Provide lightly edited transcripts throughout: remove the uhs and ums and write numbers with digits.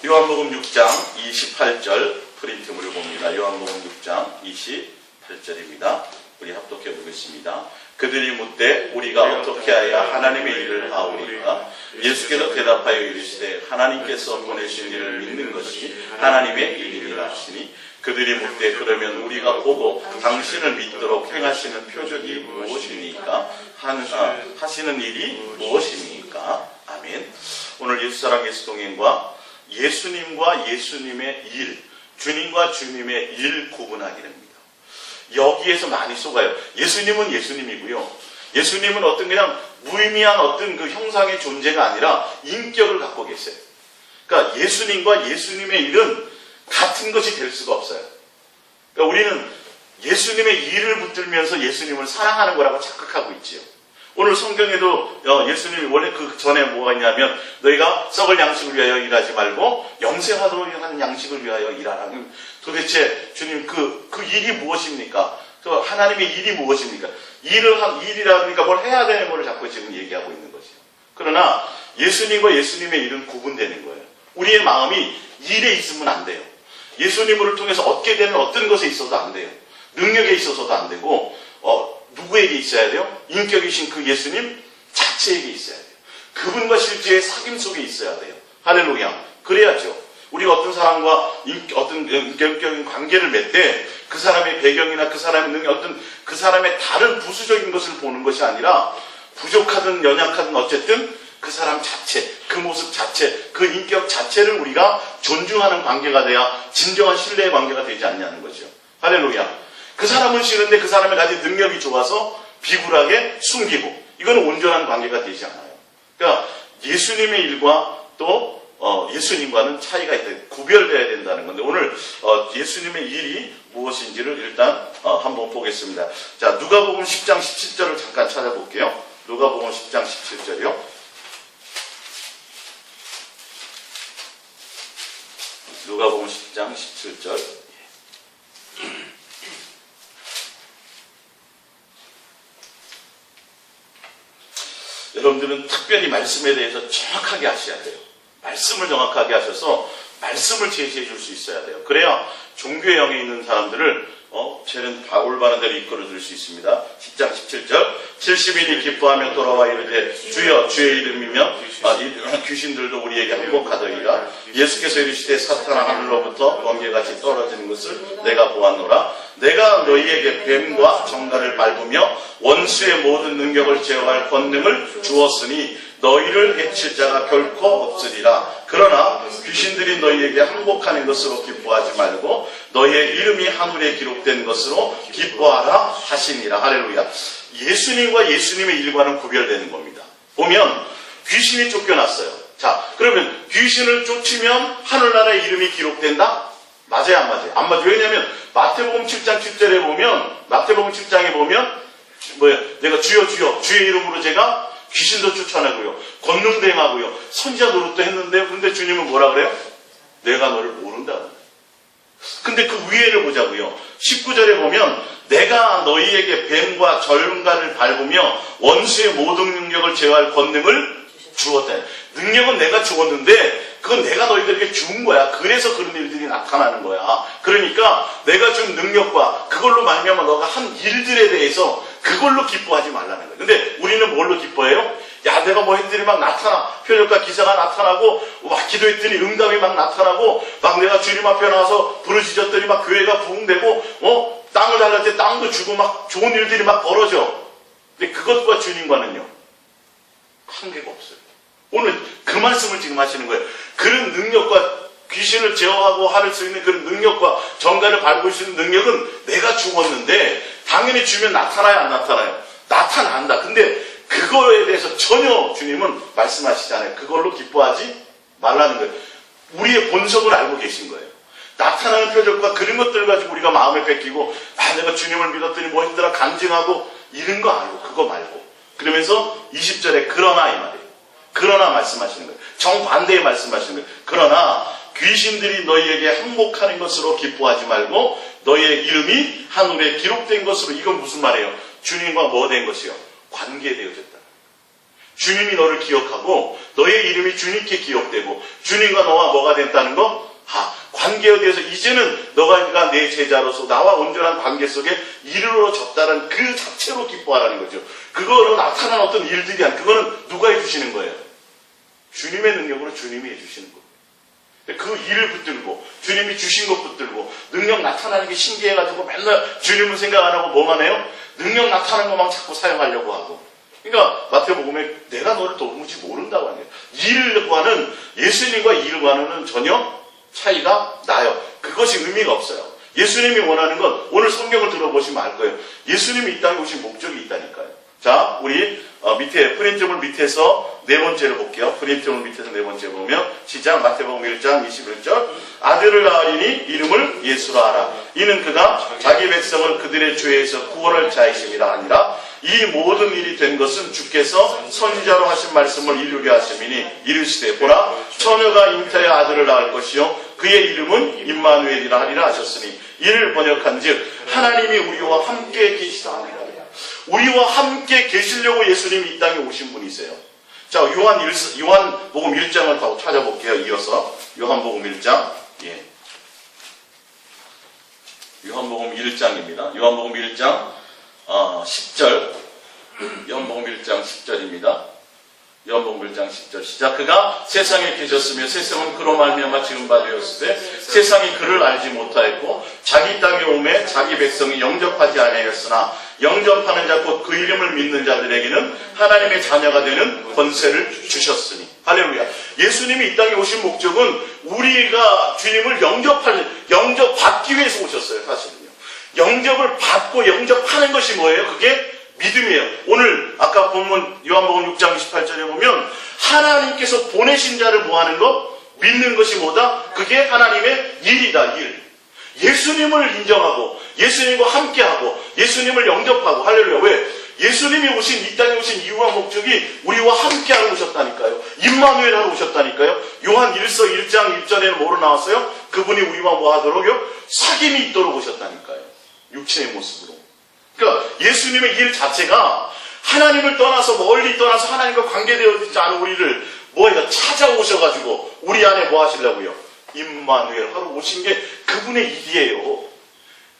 요한복음 6장 28절 프린트물을 봅니다. 요한복음 6장 28절입니다. 우리 합독해 보겠습니다. 그들이 묻되 우리가 어떻게 하여 하나님의 일을 하오리까? 예수께서 대답하여 이르시되 하나님께서 보내신 일을 믿는 것이 하나님의 일이라 하시니 그들이 묻되 그러면 우리가 보고 당신을 믿도록 행하시는 표적이 무엇입니까? 하시는 일이 무엇입니까? 아멘. 오늘 예수사랑 예수동행과 예수님과 예수님의 일, 주님과 주님의 일 구분하기입니다. 여기에서 많이 속아요. 예수님은 예수님이고요. 예수님은 어떤 그냥 무의미한 어떤 그 형상의 존재가 아니라 인격을 갖고 계세요. 그러니까 예수님과 예수님의 일은 같은 것이 될 수가 없어요. 그러니까 우리는 예수님의 일을 붙들면서 예수님을 사랑하는 거라고 착각하고 있지요. 오늘 성경에도 예수님이 원래 그 전에 뭐가 있냐면 너희가 썩을 양식을 위하여 일하지 말고 영생하도록 하는 양식을 위하여 일하라. 도대체 주님 그 일이 무엇입니까? 하나님의 일이 무엇입니까? 일이라 그러니까 뭘 해야 되는 걸 자꾸 지금 얘기하고 있는 거죠. 그러나 예수님과 예수님의 일은 구분되는 거예요. 우리의 마음이 일에 있으면 안 돼요. 예수님을 통해서 얻게 되는 어떤 것에 있어도 안 돼요. 능력에 있어서도 안 되고 누구에게 있어야 돼요? 인격이신 그 예수님 자체에게 있어야 돼요. 그분과 실제의 사귐 속에 있어야 돼요. 할렐루야. 그래야죠. 우리가 어떤 사람과 어떤 인격적인 관계를 맺되 그 사람의 배경이나 그 사람의 능력, 어떤 그 사람의 다른 부수적인 것을 보는 것이 아니라 부족하든 연약하든 어쨌든 그 사람 자체, 그 모습 자체, 그 인격 자체를 우리가 존중하는 관계가 돼야 진정한 신뢰의 관계가 되지 않냐는 거죠. 할렐루야. 그 사람은 싫은데 그 사람이 가진 능력이 좋아서 비굴하게 숨기고 이거는 온전한 관계가 되지 않아요. 그러니까 예수님의 일과 또 예수님과는 차이가 있다. 구별돼야 된다는 건데 오늘 예수님의 일이 무엇인지를 일단 한번 보겠습니다. 자, 누가복음 10장 17절을 잠깐 찾아볼게요. 누가복음 10장 17절이요. 누가복음 10장 17절. 여러분들은 특별히 말씀에 대해서 정확하게 하셔야 돼요. 말씀을 정확하게 하셔서 말씀을 제시해 줄 수 있어야 돼요. 그래야 종교의 영에 있는 사람들을 쟤는 올바른 대로 이끌어 줄 수 있습니다. 10장 17절 70인이 기뻐하며 돌아와 이르되 주여 주의 이름이면 귀신들도 우리에게 항복하더이다. 예수께서 이르시되 사탄아 하늘로부터 번개같이 떨어지는 것을 내가 보았노라. 내가 너희에게 뱀과 정갈을 밟으며 원수의 모든 능력을 제어할 권능을 주었으니 너희를 해칠 자가 결코 없으리라. 그러나 귀신들이 너희에게 항복하는 것으로 기뻐하지 말고 너희의 이름이 하늘에 기록된 것으로 기뻐하라 하시니라. 할렐루야. 예수님과 예수님의 일과는 구별되는 겁니다. 보면 귀신이 쫓겨났어요. 자, 그러면 귀신을 쫓으면 하늘나라의 이름이 기록된다? 맞아요, 안 맞아요? 안 맞아요. 왜냐하면 마태복음 7장 7절에 보면 마태복음 7장에 보면 내가 주여 주여 주의 이름으로 제가 귀신도 쫓아내고요. 권능도 행하고요. 선지자 노릇도 했는데 그런데 주님은 뭐라 그래요? 내가 너를 모른다. 근데 그 위에를 보자고요. 19절에 보면 내가 너희에게 뱀과 절름가를 밟으며 원수의 모든 능력을 제어할 권능을 주었다. 능력은 내가 주었는데 그건 내가 너희들에게 준 거야. 그래서 그런 일들이 나타나는 거야. 그러니까 내가 준 능력과 그걸로 말미암아 너가 한 일들에 대해서 그걸로 기뻐하지 말라는 거예요. 근데 우리는 뭘로 기뻐해요? 야, 내가 뭐 했더니 막 나타나. 표적과 기사가 나타나고 막 기도했더니 응답이 막 나타나고 막 내가 주님 앞에 나와서 부르짖었더니 막 교회가 부흥되고 땅을 달랄 때 땅도 주고 막 좋은 일들이 막 벌어져. 근데 그것과 주님과는요 한계가 없어요. 오늘 그 말씀을 지금 하시는 거예요. 그런 능력과 귀신을 제어하고 할 수 있는 그런 능력과 정갈을 밟을 수 있는 능력은 내가 주었는데 당연히 주면 나타나요, 안 나타나요? 나타난다. 근데 그거에 대해서 전혀 주님은 말씀하시잖아요. 그걸로 기뻐하지 말라는 거예요. 우리의 본성을 알고 계신 거예요. 나타나는 표적과 그런 것들 가지고 우리가 마음에 뺏기고 내가 주님을 믿었더니 뭐 했더라 간증하고 이런 거 알고 그거 말고 그러면서 20절에 그러나 이 말이에요. 그러나 말씀하시는 거예요. 정반대의 말씀하시는 거예요. 그러나 귀신들이 너희에게 항복하는 것으로 기뻐하지 말고 너희의 이름이 하늘에 기록된 것으로. 이건 무슨 말이에요? 주님과 뭐 된 것이요? 관계되어졌다. 주님이 너를 기억하고 너의 이름이 주님께 기억되고 주님과 너와 뭐가 됐다는 거? 관계에 대해서 이제는 너가 내 제자로서 나와 온전한 관계 속에 이르러졌다는 그 자체로 기뻐하라는 거죠. 그거로 나타난 어떤 일들이 아니라 그거는 누가 해주시는 거예요? 주님의 능력으로 주님이 해주시는 거예요. 그 일을 붙들고 주님이 주신 것 붙들고 능력 나타나는 게 신기해가지고 맨날 주님은 생각 안 하고 뭐만 해요? 능력 나타나는 것만 자꾸 사용하려고 하고. 그러니까 마태복음에 내가 너를 도무지 모른다고 하네요. 일과는 예수님과 일과는 전혀 차이가 나요. 그것이 의미가 없어요. 예수님이 원하는 건 오늘 성경을 들어보시면 알 거예요. 예수님이 이 땅에 오신 목적이 있다니까요. 자, 우리 밑에 프린트물 밑에서 네 번째를 볼게요. 프린트물 밑에서 네 번째 보면 시작 마태복음 1장 21절 아들을 낳으리니 이름을 예수라 하라. 이는 그가 자기 백성을 그들의 죄에서 구원할 자이심이라 하니라. 이 모든 일이 된 것은 주께서 선지자로 하신 말씀을 이루게 하심이니 이르시되 보라 처녀가 잉태하여 아들을 낳을 것이요 그의 이름은 임마누엘이라 하리라 하셨으니 이를 번역한즉 하나님이 우리와 함께 계시다 하니라. 우리와 함께 계시려고 예수님이 이 땅에 오신 분이세요. 자, 요한복음 1장을 더 찾아볼게요. 이어서 요한복음 1장. 예. 요한복음 1장입니다. 요한복음 1장 10절. 요한복음 1장 10절입니다. 요한복음 1장 10절 시작. 그가 세상에 계셨으며 세상은 그로 말미암아 지은 바 되었으되 세상이 그를 알지 못하였고 자기 땅에 오매 자기 백성이 영접하지 아니하였으나 영접하는 자 곧 그 이름을 믿는 자들에게는 하나님의 자녀가 되는 권세를 주셨으니. 할렐루야. 예수님이 이 땅에 오신 목적은 우리가 주님을 영접받기 위해서 오셨어요. 사실은요. 영접을 받고 영접하는 것이 뭐예요? 그게 믿음이에요. 오늘 아까 본문 요한복음 6장 28절에 보면 하나님께서 보내신 자를 뭐하는 것? 믿는 것이 뭐다? 그게 하나님의 일이다. 일. 예수님을 인정하고 예수님과 함께하고 예수님을 영접하고. 할렐루야. 왜? 예수님이 이 땅에 오신 이유와 목적이 우리와 함께하러 오셨다니까요. 임마누엘 하러 오셨다니까요. 요한 1서 1장 1절에는 뭐로 나왔어요? 그분이 우리와 뭐 하도록요? 사귐이 있도록 오셨다니까요. 육체의 모습으로. 그러니까 예수님의 일 자체가 하나님을 떠나서 멀리 떠나서 하나님과 관계되어 있지 않은 우리를 찾아오셔가지고 우리 안에 뭐 하시려고요? 임마누엘 하러 오신 게 그분의 일이에요.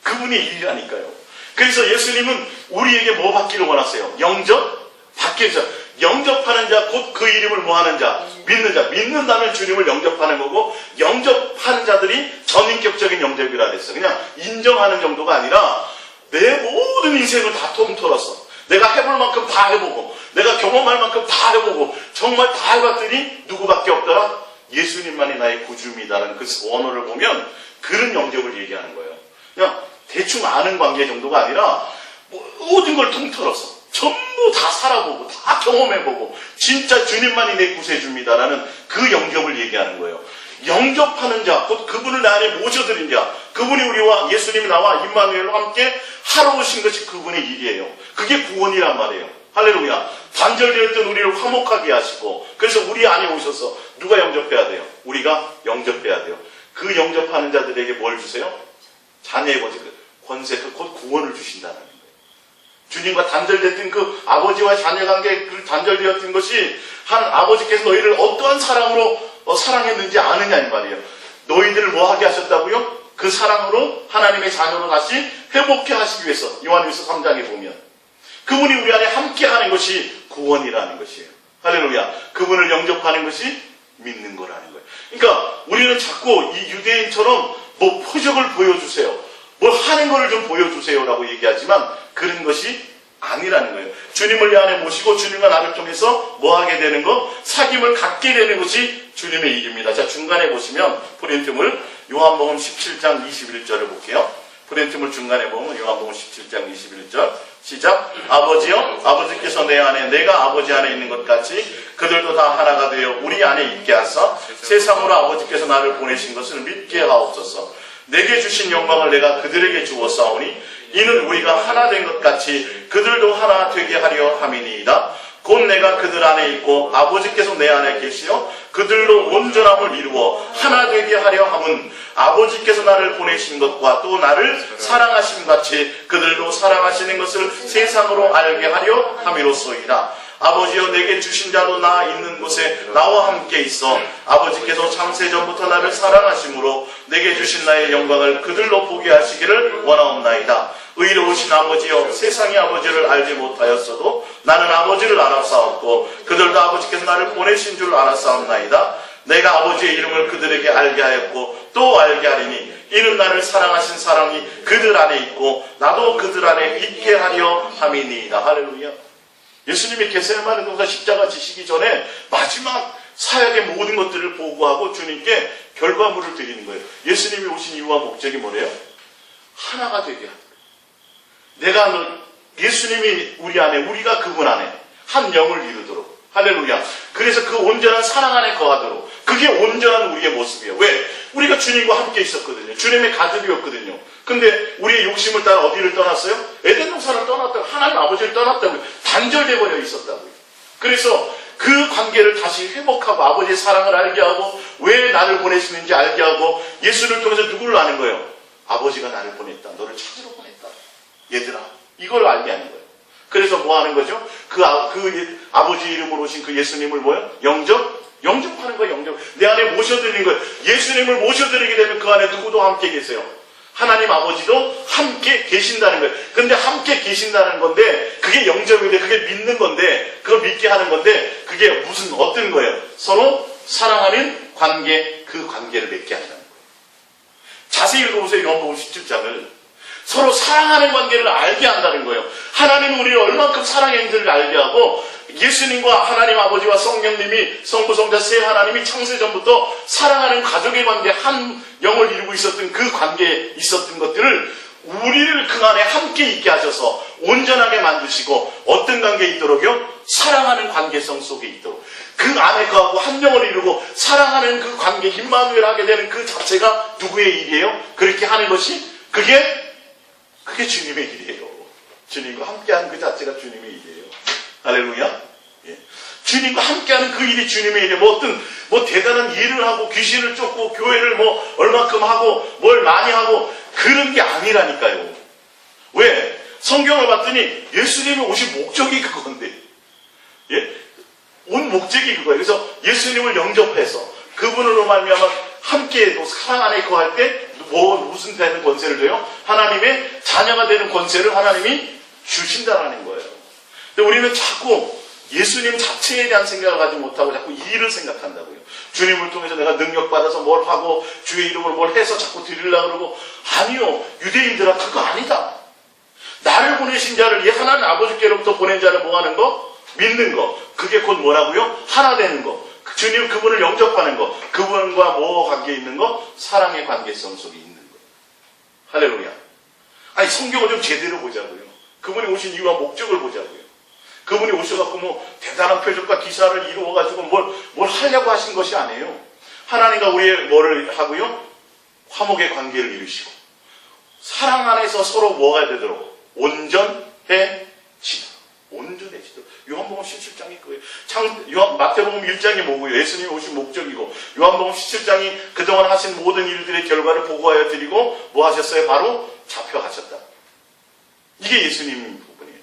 그분의 일이라니까요. 그래서 예수님은 우리에게 뭐 받기를 원하세요? 영접? 받기 위해서. 영접하는 자, 곧 그 이름을 뭐 하는 자? 믿는 자. 믿는다면 주님을 영접하는 거고, 영접하는 자들이 전인격적인 영접이라 그랬어요. 그냥 인정하는 정도가 아니라 내 모든 인생을 다 통틀어서 내가 해볼 만큼 다 해보고 내가 경험할 만큼 다 해보고 정말 다 해봤더니 누구밖에 없더라? 예수님만이 나의 구주입니다라는 그 원어를 보면 그런 영접을 얘기하는 거예요. 그냥 대충 아는 관계 정도가 아니라 모든 걸 통틀어서 전부 다 살아보고 다 경험해보고 진짜 주님만이 내 구세주입니다라는 그 영접을 얘기하는 거예요. 영접하는 자, 곧 그분을 내 안에 모셔드린 자, 그분이 우리와 예수님이 나와 임마누엘과 함께 하러 오신 것이 그분의 일이에요. 그게 구원이란 말이에요. 할렐루야. 단절되었던 우리를 화목하게 하시고 그래서 우리 안에 오셔서 누가 영접해야 돼요? 우리가 영접해야 돼요. 그 영접하는 자들에게 뭘 주세요? 자녀의 권세, 곧 구원을 주신다는 거예요. 주님과 단절됐던 그 아버지와 자녀 관계, 그 단절되었던 것이 한 아버지께서 너희를 어떠한 사랑으로 사랑했는지 아느냐 이 말이에요. 너희들을 뭐 하게 하셨다고요? 그 사랑으로 하나님의 자녀로 다시 회복해 하시기 위해서 요한일서 3장에 보면 그분이 우리 안에 함께 하는 것이 구원이라는 것이에요. 할렐루야. 그분을 영접하는 것이 믿는 거라는 거예요. 그러니까 우리는 자꾸 이 유대인처럼 뭐 표적을 보여주세요. 뭘 하는 거를 좀 보여주세요라고 얘기하지만 그런 것이 아니라는 거예요. 주님을 내 안에 모시고 주님과 나를 통해서 뭐 하게 되는 거? 사귐을 갖게 되는 것이 주님의 일입니다. 자, 중간에 보시면 프린트물 요한복음 17장 21절을 볼게요. 프린트물 중간에 보면 요한복음 17장 21절 시작. 아버지여, 아버지께서 내 안에 내가 아버지 안에 있는 것 같이 그들도 다 하나가 되어 우리 안에 있게 하사 세상으로 아버지께서 나를 보내신 것을 믿게 하옵소서. 내게 주신 영광을 내가 그들에게 주었사오니 이는 우리가 하나 된 것 같이 그들도 하나 되게 하려 함이니이다. 곧 내가 그들 안에 있고 아버지께서 내 안에 계시어 그들로 온전함을 이루어 하나 되게 하려 함은 아버지께서 나를 보내신 것과 또 나를 사랑하심 같이 그들도 사랑하시는 것을 세상으로 알게 하려 함이로소이다. 아버지여 내게 주신 자로 나 있는 곳에 나와 함께 있어 아버지께서 창세전부터 나를 사랑하심으로 내게 주신 나의 영광을 그들로 보게 하시기를 원하옵나이다. 의로우신 아버지여 세상이 아버지를 알지 못하였어도 나는 아버지를 알았사옵고 그들도 아버지께서 나를 보내신 줄 알았사옵나이다. 내가 아버지의 이름을 그들에게 알게 하였고 또 알게 하리니 이는 나를 사랑하신 사랑이 그들 안에 있고 나도 그들 안에 있게 하려 함이니이다. 할렐루야. 예수님이 겟세마네 동산 십자가 지시기 전에 마지막 사역의 모든 것들을 보고하고 주님께 결과물을 드리는 거예요. 예수님이 오신 이유와 목적이 뭐래요? 하나가 되게 하는 거예요. 내가 예수님이 우리 안에, 우리가 그분 안에 한 영을 이루도록. 할렐루야. 그래서 그 온전한 사랑 안에 거하도록. 그게 온전한 우리의 모습이에요. 왜? 우리가 주님과 함께 있었거든요. 주님의 가족이었거든요. 근데 우리의 욕심을 따라 어디를 떠났어요? 에덴 동산을 떠났다고, 하나님 아버지를 떠났다고, 단절돼 버려 있었다고요. 그래서 그 관계를 다시 회복하고 아버지의 사랑을 알게 하고 왜 나를 보내시는지 알게 하고 예수를 통해서 누구를 아는 거예요? 아버지가 나를 보냈다. 너를 찾으러 보냈다. 얘들아, 이걸 알게 하는 거예요. 그래서 뭐 하는 거죠? 그 아버지 이름으로 오신 그 예수님을 뭐예요? 영접하는 거예요. 영접. 내 안에 모셔드리는 거예요. 예수님을 모셔드리게 되면 그 안에 누구도 함께 계세요. 하나님 아버지도 함께 계신다는 거예요. 근데 함께 계신다는 건데 그게 영접인데 그게 믿는 건데 그걸 믿게 하는 건데 그게 어떤 거예요? 서로 사랑하는 관계, 그 관계를 맺게 한다는 거예요. 자세히 읽어보세요. 요한복음 17장을. 서로 사랑하는 관계를 알게 한다는 거예요. 하나님은 우리를 얼만큼 사랑했는지를 알게 하고 예수님과 하나님 아버지와 성령님이 성부 성자 세 하나님이 창세전부터 사랑하는 가족의 관계, 한 영을 이루고 있었던 그 관계에 있었던 것들을 우리를 그 안에 함께 있게 하셔서 온전하게 만드시고 어떤 관계에 있도록요? 사랑하는 관계성 속에 있도록 그 안에 거하고 한 영을 이루고 사랑하는 그 관계 임마누엘 하게 되는 그 자체가 누구의 일이에요? 그렇게 하는 것이 그게 주님의 일이에요. 주님과 함께하는 그 자체가 주님의 일이에요. 할렐루야. 예. 주님과 함께하는 그 일이 주님의 일이에요. 뭐 대단한 일을 하고 귀신을 쫓고 교회를 뭐 얼마큼 하고 뭘 많이 하고 그런 게 아니라니까요. 왜? 성경을 봤더니 예수님이 오신 목적이 그건데, 예? 온 목적이 그거예요. 그래서 예수님을 영접해서 그분으로 말미암아 함께 사랑 안에 거할 때 무슨 되는 권세를 줘요? 하나님의 자녀가 되는 권세를 하나님이 주신다라는 거예요. 근데 우리는 자꾸 예수님 자체에 대한 생각을 가지 못하고 자꾸 일을 생각한다고요. 주님을 통해서 내가 능력받아서 뭘 하고 주의 이름으로 뭘 해서 자꾸 드리려고 그러고 아니요. 유대인들아 그거 아니다. 나를 보내신 자를 하나님 아버지께로부터 보낸 자를 뭐 하는 거? 믿는 거. 그게 곧 뭐라고요? 하나 되는 거. 주님 그분을 영접하는 거. 그분과 뭐 관계 있는 거? 사랑의 관계성 속에 있는 거. 할렐루야. 아니 성경을 좀 제대로 보자고요. 그분이 오신 이유와 목적을 보자고요. 그분이 오셔갖고 뭐 대단한 표적과 기사를 이루어가지고 뭘 하려고 하신 것이 아니에요. 하나님과 우리의 뭐를 하고요? 화목의 관계를 이루시고 사랑 안에서 서로 뭐가 되도록 온전해지도록. 요한복음 17장이 그거예요. 마태복음 1장이 뭐고요? 예수님이 오신 목적이고 요한복음 17장이 그동안 하신 모든 일들의 결과를 보고하여 드리고 뭐 하셨어요? 바로 잡혀가셨다. 이게 예수님 부분이에요.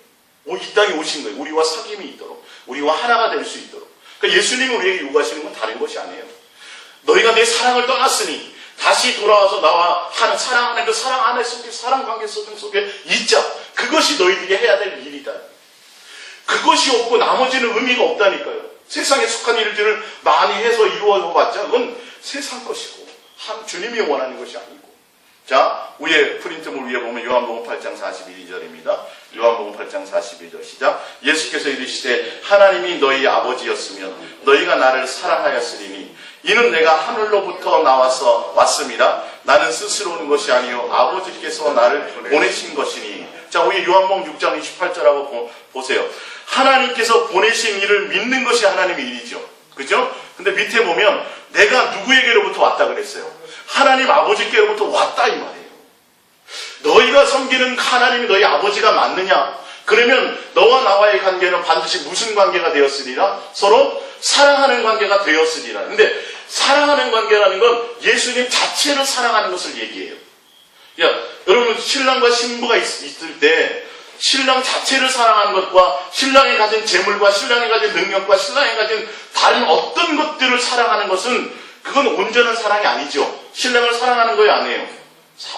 이 땅에 오신 거예요. 우리와 사귐이 있도록 우리와 하나가 될 수 있도록. 그러니까 예수님이 우리에게 요구하시는 건 다른 것이 아니에요. 너희가 내 사랑을 떠났으니 다시 돌아와서 나와 사랑하는 그 사랑 안에 속에 사랑 관계 속에 있자. 그것이 너희들이 해야 될 일이다. 그것이 없고 나머지는 의미가 없다니까요. 세상에 속한 일들을 많이 해서 이루어봤자 그건 세상 것이고 주님이 원하는 것이 아니고. 자, 위에 프린트물 위에 보면 요한복음 8장 42절입니다. 요한복음 8장 42절 시작. 예수께서 이르시되 하나님이 너희 아버지였으면 너희가 나를 사랑하였으리니 이는 내가 하늘로부터 나와서 왔습니다. 나는 스스로 오는 것이 아니요 아버지께서 나를 보내신 것이니. 자, 위에 요한복음 6장 28절하고 보세요. 하나님께서 보내신 일을 믿는 것이 하나님의 일이죠. 그죠? 근데 밑에 보면 내가 누구에게로부터 왔다 그랬어요. 하나님 아버지께로부터 왔다 이 말이에요. 너희가 섬기는 하나님이 너희 아버지가 맞느냐? 그러면 너와 나와의 관계는 반드시 무슨 관계가 되었으리라? 서로 사랑하는 관계가 되었으리라. 근데 사랑하는 관계라는 건 예수님 자체를 사랑하는 것을 얘기해요. 야, 여러분 신랑과 신부가 있을 때 신랑 자체를 사랑하는 것과 신랑이 가진 재물과 신랑이 가진 능력과 신랑이 가진 다른 어떤 것들을 사랑하는 것은 그건 온전한 사랑이 아니죠. 신랑을 사랑하는 거예요, 아니에요?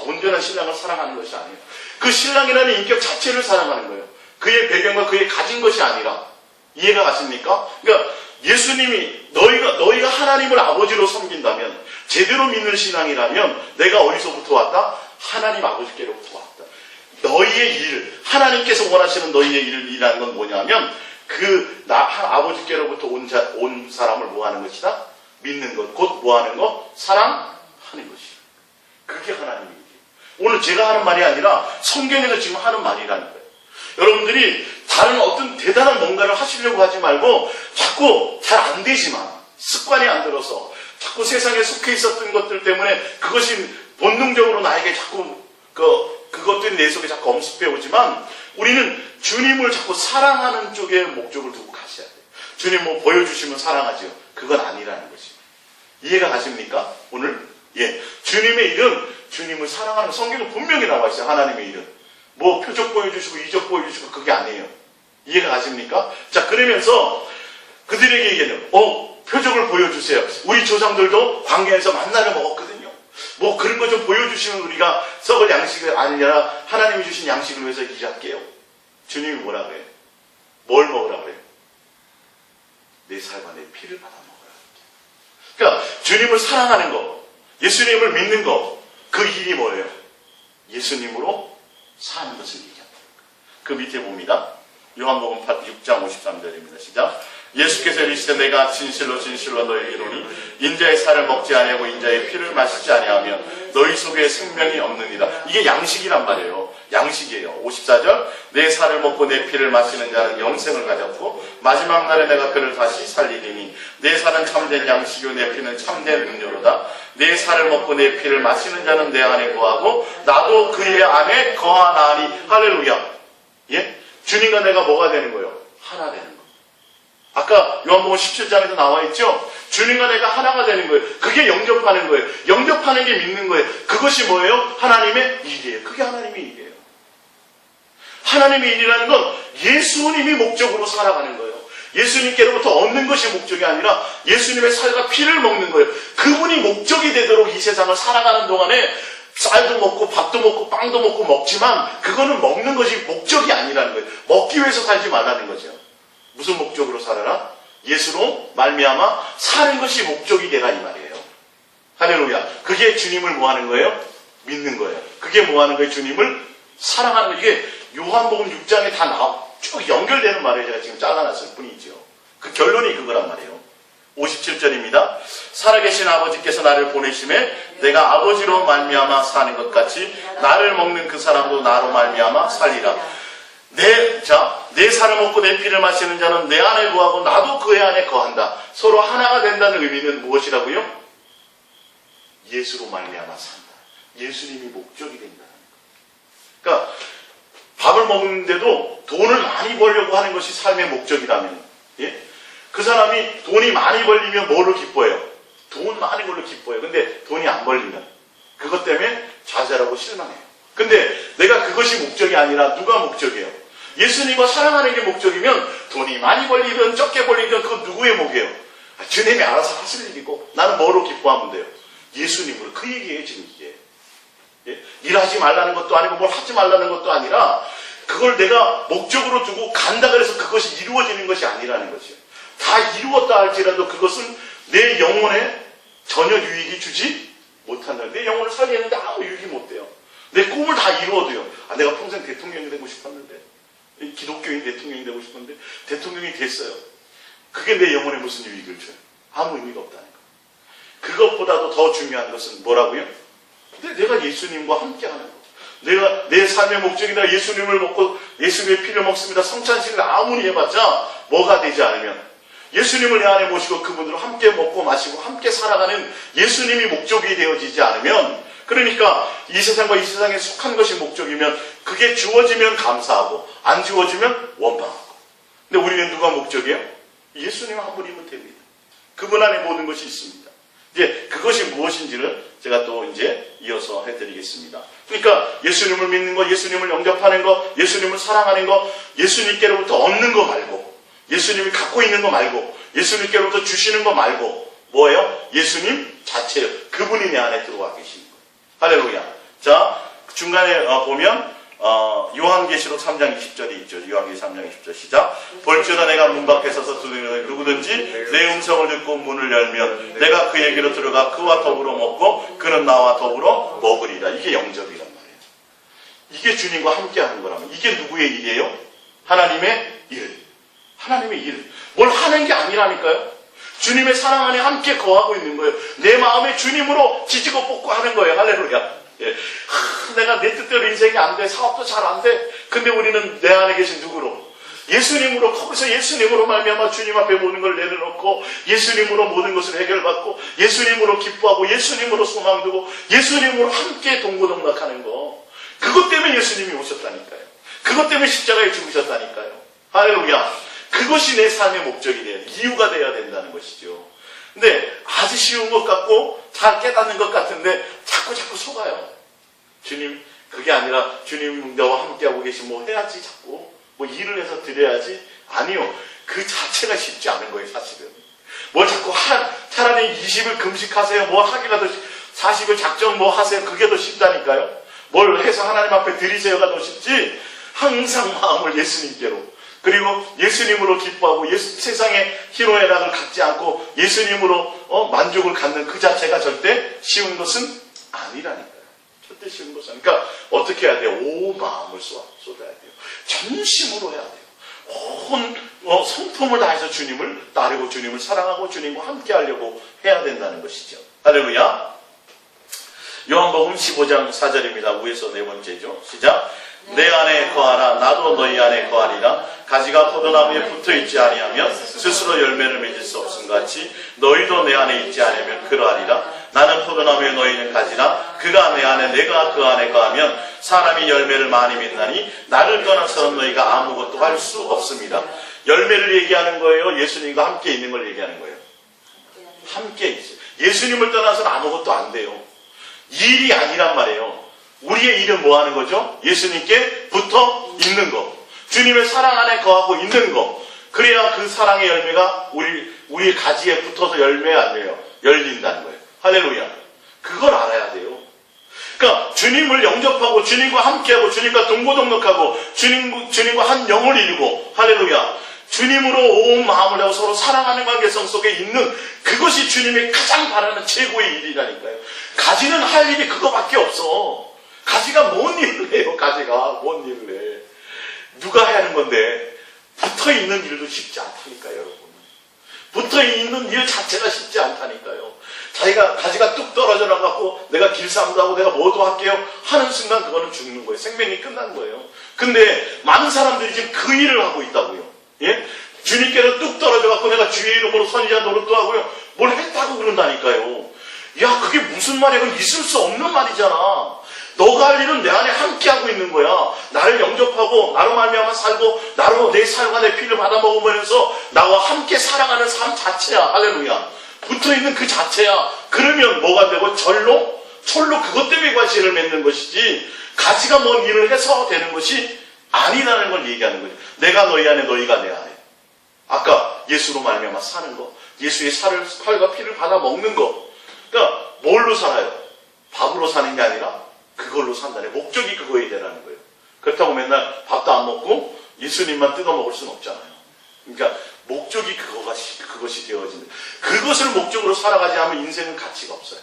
온전한 신랑을 사랑하는 것이 아니에요. 그 신랑이라는 인격 자체를 사랑하는 거예요. 그의 배경과 그의 가진 것이 아니라. 이해가 가십니까? 그러니까 예수님이 너희가 하나님을 아버지로 섬긴다면, 제대로 믿는 신앙이라면 내가 어디서부터 왔다? 하나님 아버지께로부터 왔다. 너희의 일, 하나님께서 원하시는 너희의 일이라는 건 뭐냐면 아버지께로부터 온 사람을 뭐하는 것이다? 믿는 것, 곧 뭐하는 것? 사랑하는 것이. 그게 하나님의 일이에요. 오늘 제가 하는 말이 아니라 성경에서 지금 하는 말이라는 거예요. 여러분들이 다른 어떤 대단한 뭔가를 하시려고 하지 말고 자꾸 잘 안 되지만 습관이 안 들어서 자꾸 세상에 속해 있었던 것들 때문에 그것이 본능적으로 나에게 자꾸 그것들이 내 속에 자꾸 엄습해 오지만 우리는 주님을 자꾸 사랑하는 쪽에 목적을 두고 가셔야 돼요. 주님 뭐 보여주시면 사랑하죠. 그건 아니라는 것이. 이해가 가십니까? 오늘? 예. 주님의 일은 주님을 사랑하는, 성경은 분명히 나와 있어요. 하나님의 일은. 뭐 표적 보여주시고 이적 보여주시고 그게 아니에요. 이해가 가십니까? 자, 그러면서 그들에게 얘기해요. 표적을 보여주세요. 우리 조상들도 광야에서 만나를 먹었거든요. 뭐 그런 거 좀 보여주시면 우리가 썩을 양식을 아니라 하나님이 주신 양식을 위해서 일할게요. 주님이 뭐라 그래요? 뭘 먹으라 그래요? 내 살과 내 피를 받아 먹으라. 그러니까 주님을 사랑하는 거, 예수님을 믿는 거, 그 일이 뭐예요? 예수님으로 사는 것을 얘기합니다. 그 밑에 봅니다. 요한복음 6장 53절입니다. 시작. 예수께서 이르시되 내가 진실로 진실로 너희에게 이르노니 인자의 살을 먹지 아니하고 인자의 피를 마시지 아니하면 너희 속에 생명이 없느니라. 이게 양식이란 말이에요. 양식이에요. 54절. 내 살을 먹고 내 피를 마시는 자는 영생을 가졌고 마지막 날에 내가 그를 다시 살리리니 내 살은 참된 양식이요 내 피는 참된 음료로다. 내 살을 먹고 내 피를 마시는 자는 내 안에 거하고 나도 그의 안에 거하나니. 할렐루야. 예? 주님과 내가 뭐가 되는 거예요? 하나 되는 거예요. 아까 요한복음 17장에도 나와 있죠? 주님과 내가 하나가 되는 거예요. 그게 영접하는 거예요. 영접하는 게 믿는 거예요. 그것이 뭐예요? 하나님의 일이에요. 그게 하나님의 일이에요. 하나님의 일이라는 건 예수님이 목적으로 살아가는 거예요. 예수님께로부터 얻는 것이 목적이 아니라 예수님의 살과 피를 먹는 거예요. 그분이 목적이 되도록 이 세상을 살아가는 동안에 쌀도 먹고 밥도 먹고 빵도 먹고 먹지만 그거는 먹는 것이 목적이 아니라는 거예요. 먹기 위해서 살지 말라는 거죠. 무슨 목적으로 살아라? 예수로 말미암아 사는 것이 목적이 되라 이 말이에요. 할렐루야. 그게 주님을 뭐 하는 거예요? 믿는 거예요. 그게 뭐 하는 거예요? 주님을 사랑하는 거예요. 이게 요한복음 6장에 다 쭉 연결되는 말이에요. 제가 지금 잘라놨을 뿐이죠. 그 결론이 그거란 말이에요. 57절입니다. 살아계신 아버지께서 나를 보내심에 내가 아버지로 말미암아 사는 것 같이 나를 먹는 그 사람도 나로 말미암아 살리라. 내 살을 먹고 내 피를 마시는 자는 내 안에 거하고 나도 그의 안에 거한다. 서로 하나가 된다는 의미는 무엇이라고요? 예수로 말미암아 산다. 예수님이 목적이 된다는 거. 그러니까 밥을 먹는데도 돈을 많이 벌려고 하는 것이 삶의 목적이라면, 예? 그 사람이 돈이 많이 벌리면 뭐로 기뻐해요? 돈 많은 걸로 기뻐해요. 근데 돈이 안 벌리면 그것 때문에 좌절하고 실망해요. 근데 내가 그것이 목적이 아니라 누가 목적이에요? 예수님과 사랑하는 게 목적이면 돈이 많이 벌리든 적게 벌리든 그건 누구의 목이에요? 주님이 알아서 하실 일이고 나는 뭐로 기뻐하면 돼요? 예수님으로. 그 얘기예요 지금 이게. 예? 일하지 말라는 것도 아니고 뭘 하지 말라는 것도 아니라 그걸 내가 목적으로 두고 간다 그래서 그것이 이루어지는 것이 아니라는 거죠. 다 이루었다 할지라도 그것은 내 영혼에 전혀 유익이 주지 못한다. 내 영혼을 살리는데 아무 유익이 못 돼요. 내 꿈을 다 이루어도요. 내가 평생 대통령이 되고 싶었는데, 기독교인 대통령이 되고 싶었는데 대통령이 됐어요. 그게 내 영혼에 무슨 유익을 줘요? 아무 의미가 없다는 거. 그것보다도 더 중요한 것은 뭐라고요? 내가 예수님과 함께하는 거. 내가 내 삶의 목적이나 예수님을 먹고 예수님의 피를 먹습니다. 성찬식을 아무리 해봤자 뭐가 되지 않으면 예수님을 내 안에 모시고 그분들과 함께 먹고 마시고 함께 살아가는 예수님이 목적이 되어지지 않으면, 그러니까 이 세상과 이 세상에 속한 것이 목적이면 그게 주어지면 감사하고 안 주어지면 원망하고. 근데 우리는 누가 목적이에요? 예수님 한 분이면 됩니다. 그분 안에 모든 것이 있습니다. 이제 그것이 무엇인지를 제가 또 이제 이어서 해드리겠습니다. 그러니까 예수님을 믿는 거, 예수님을 영접하는 거, 예수님을 사랑하는 거, 예수님께로부터 얻는 거 말고, 예수님이 갖고 있는 거 말고, 예수님께로부터 주시는 거 말고, 뭐예요? 예수님 자체요. 그분이 내 안에 들어와 계신 거예요. 할렐루야. 자, 중간에 보면 요한계시록 3장 20절이 있죠. 요한계시록 3장 20절 시작. 볼지어다 내가 문 밖에 서서 두드리는 누구든지 내 음성을 듣고 문을 열면 내가 그에게로 들어가 그와 더불어 먹고 그는 나와 더불어 먹으리라. 이게 영접이란 말이에요. 이게 주님과 함께하는 거라면 이게 누구의 일이에요? 하나님의 일. 하나님의 일. 뭘 하는 게 아니라니까요. 주님의 사랑 안에 함께 거하고 있는 거예요. 내 마음에 주님으로 지지고 볶고 하는 거예요. 할렐루야. 예. 내가 내 뜻대로 인생이 안 돼. 사업도 잘 안 돼. 근데 우리는 내 안에 계신 누구로? 예수님으로, 거기서 예수님으로 말미암아 주님 앞에 모든 걸 내려놓고 예수님으로 모든 것을 해결받고 예수님으로 기뻐하고 예수님으로 소망 두고 예수님으로 함께 동고동락하는 거. 그것 때문에 예수님이 오셨다니까요. 그것 때문에 십자가에 죽으셨다니까요. 할렐루야. 그것이 내 삶의 목적이 돼야 돼. 이유가 돼야 된다는 것이죠. 근데 아주 쉬운 것 같고 잘 깨닫는 것 같은데 자꾸 속아요. 주님, 그게 아니라 주님 나와 함께하고 계신 뭐 해야지 자꾸 뭐 일을 해서 드려야지. 아니요. 그 자체가 쉽지 않은 거예요. 사실은. 뭘 자꾸 차라리 20일 금식하세요. 뭐 하기가 더 40일 작정 뭐 하세요. 그게 더 쉽다니까요. 뭘 해서 하나님 앞에 드리세요가 더 쉽지. 항상 마음을 예수님께로 그리고 예수님으로 기뻐하고 세상의 희노애락을 갖지 않고 예수님으로 만족을 갖는 그 자체가 절대 쉬운 것은 아니라니까요. 절대 쉬운 것은. 그러니까 어떻게 해야 돼요? 온 마음을 쏟아야 돼요. 전심으로 해야 돼요. 온 성품을 다해서 주님을 따르고 주님을 사랑하고 주님과 함께 하려고 해야 된다는 것이죠. 할렐루야. 요한복음 15장 4절입니다. 위에서 네 번째죠. 시작. 내 안에 거하라. 나도 너희 안에 거하리라. 가지가 포도나무에 붙어있지 아니하면 스스로 열매를 맺을 수 없음 같이 너희도 내 안에 있지 않으면 그러하리라. 나는 포도나무에 너희는 가지라. 그가 내 안에 내가 그 안에 거하면 사람이 열매를 많이 맺나니 나를 떠나서는 너희가 아무것도 할 수 없습니다. 열매를 얘기하는 거예요? 예수님과 함께 있는 걸 얘기하는 거예요? 함께 있어요. 예수님을 떠나서는 아무것도 안 돼요. 일이 아니란 말이에요. 우리의 일은 뭐 하는 거죠? 예수님께 붙어 있는 거. 주님의 사랑 안에 거하고 있는 거. 그래야 그 사랑의 열매가 우리 가지에 붙어서 열매 안 돼요. 열린다는 거예요. 할렐루야. 그걸 알아야 돼요. 그러니까 주님을 영접하고 주님과 함께하고 주님과 동고동락하고 주님과 한 영을 이루고 할렐루야. 주님으로 온 마음을 하고 서로 사랑하는 관계성 속에 있는 그것이 주님이 가장 바라는 최고의 일이라니까요. 가지는 할 일이 그거밖에 없어. 가지가 뭔 일을 해요? 가지가 뭔 일을 해? 누가 해야 하는 건데 붙어있는 일도 쉽지 않다니까요. 여러분. 붙어있는 일 자체가 쉽지 않다니까요. 가지가 뚝 떨어져 나가고 내가 길쌈도 하고 내가 뭐도 할게요 하는 순간 그거는 죽는 거예요. 생명이 끝난 거예요. 근데 많은 사람들이 지금 그 일을 하고 있다고요. 예? 주님께로 뚝 떨어져 갖고 내가 주의 이름으로 선지자 노릇도 하고요. 뭘 했다고 그런다니까요. 야, 그게 무슨 말이야? 그건 있을 수 없는 말이잖아. 너가 할 일은 내 안에 함께하고 있는 거야. 나를 영접하고 나로 말미암아 살고 나로 내 살과 내 피를 받아 먹으면서 나와 함께 살아가는 삶 자체야. 할렐루야. 붙어있는 그 자체야. 그러면 뭐가 되고 철로 그것 때문에 관심을 맺는 것이지 가지가 뭔 일을 해서 되는 것이 아니라는 걸 얘기하는 거죠. 내가 너희 안에 너희가 내 안에. 아까 예수로 말미암아 사는 거. 예수의 살과 피를 받아 먹는 거. 그러니까 뭘로 살아요? 밥으로 사는 게 아니라 그걸로 산다네. 목적이 그거에 대라는 거예요. 그렇다고 맨날 밥도 안 먹고 예수님만 뜯어 먹을 수는 없잖아요. 그러니까 목적이 그것이 되어진다. 그것을 목적으로 살아가지 않으면 인생은 가치가 없어요.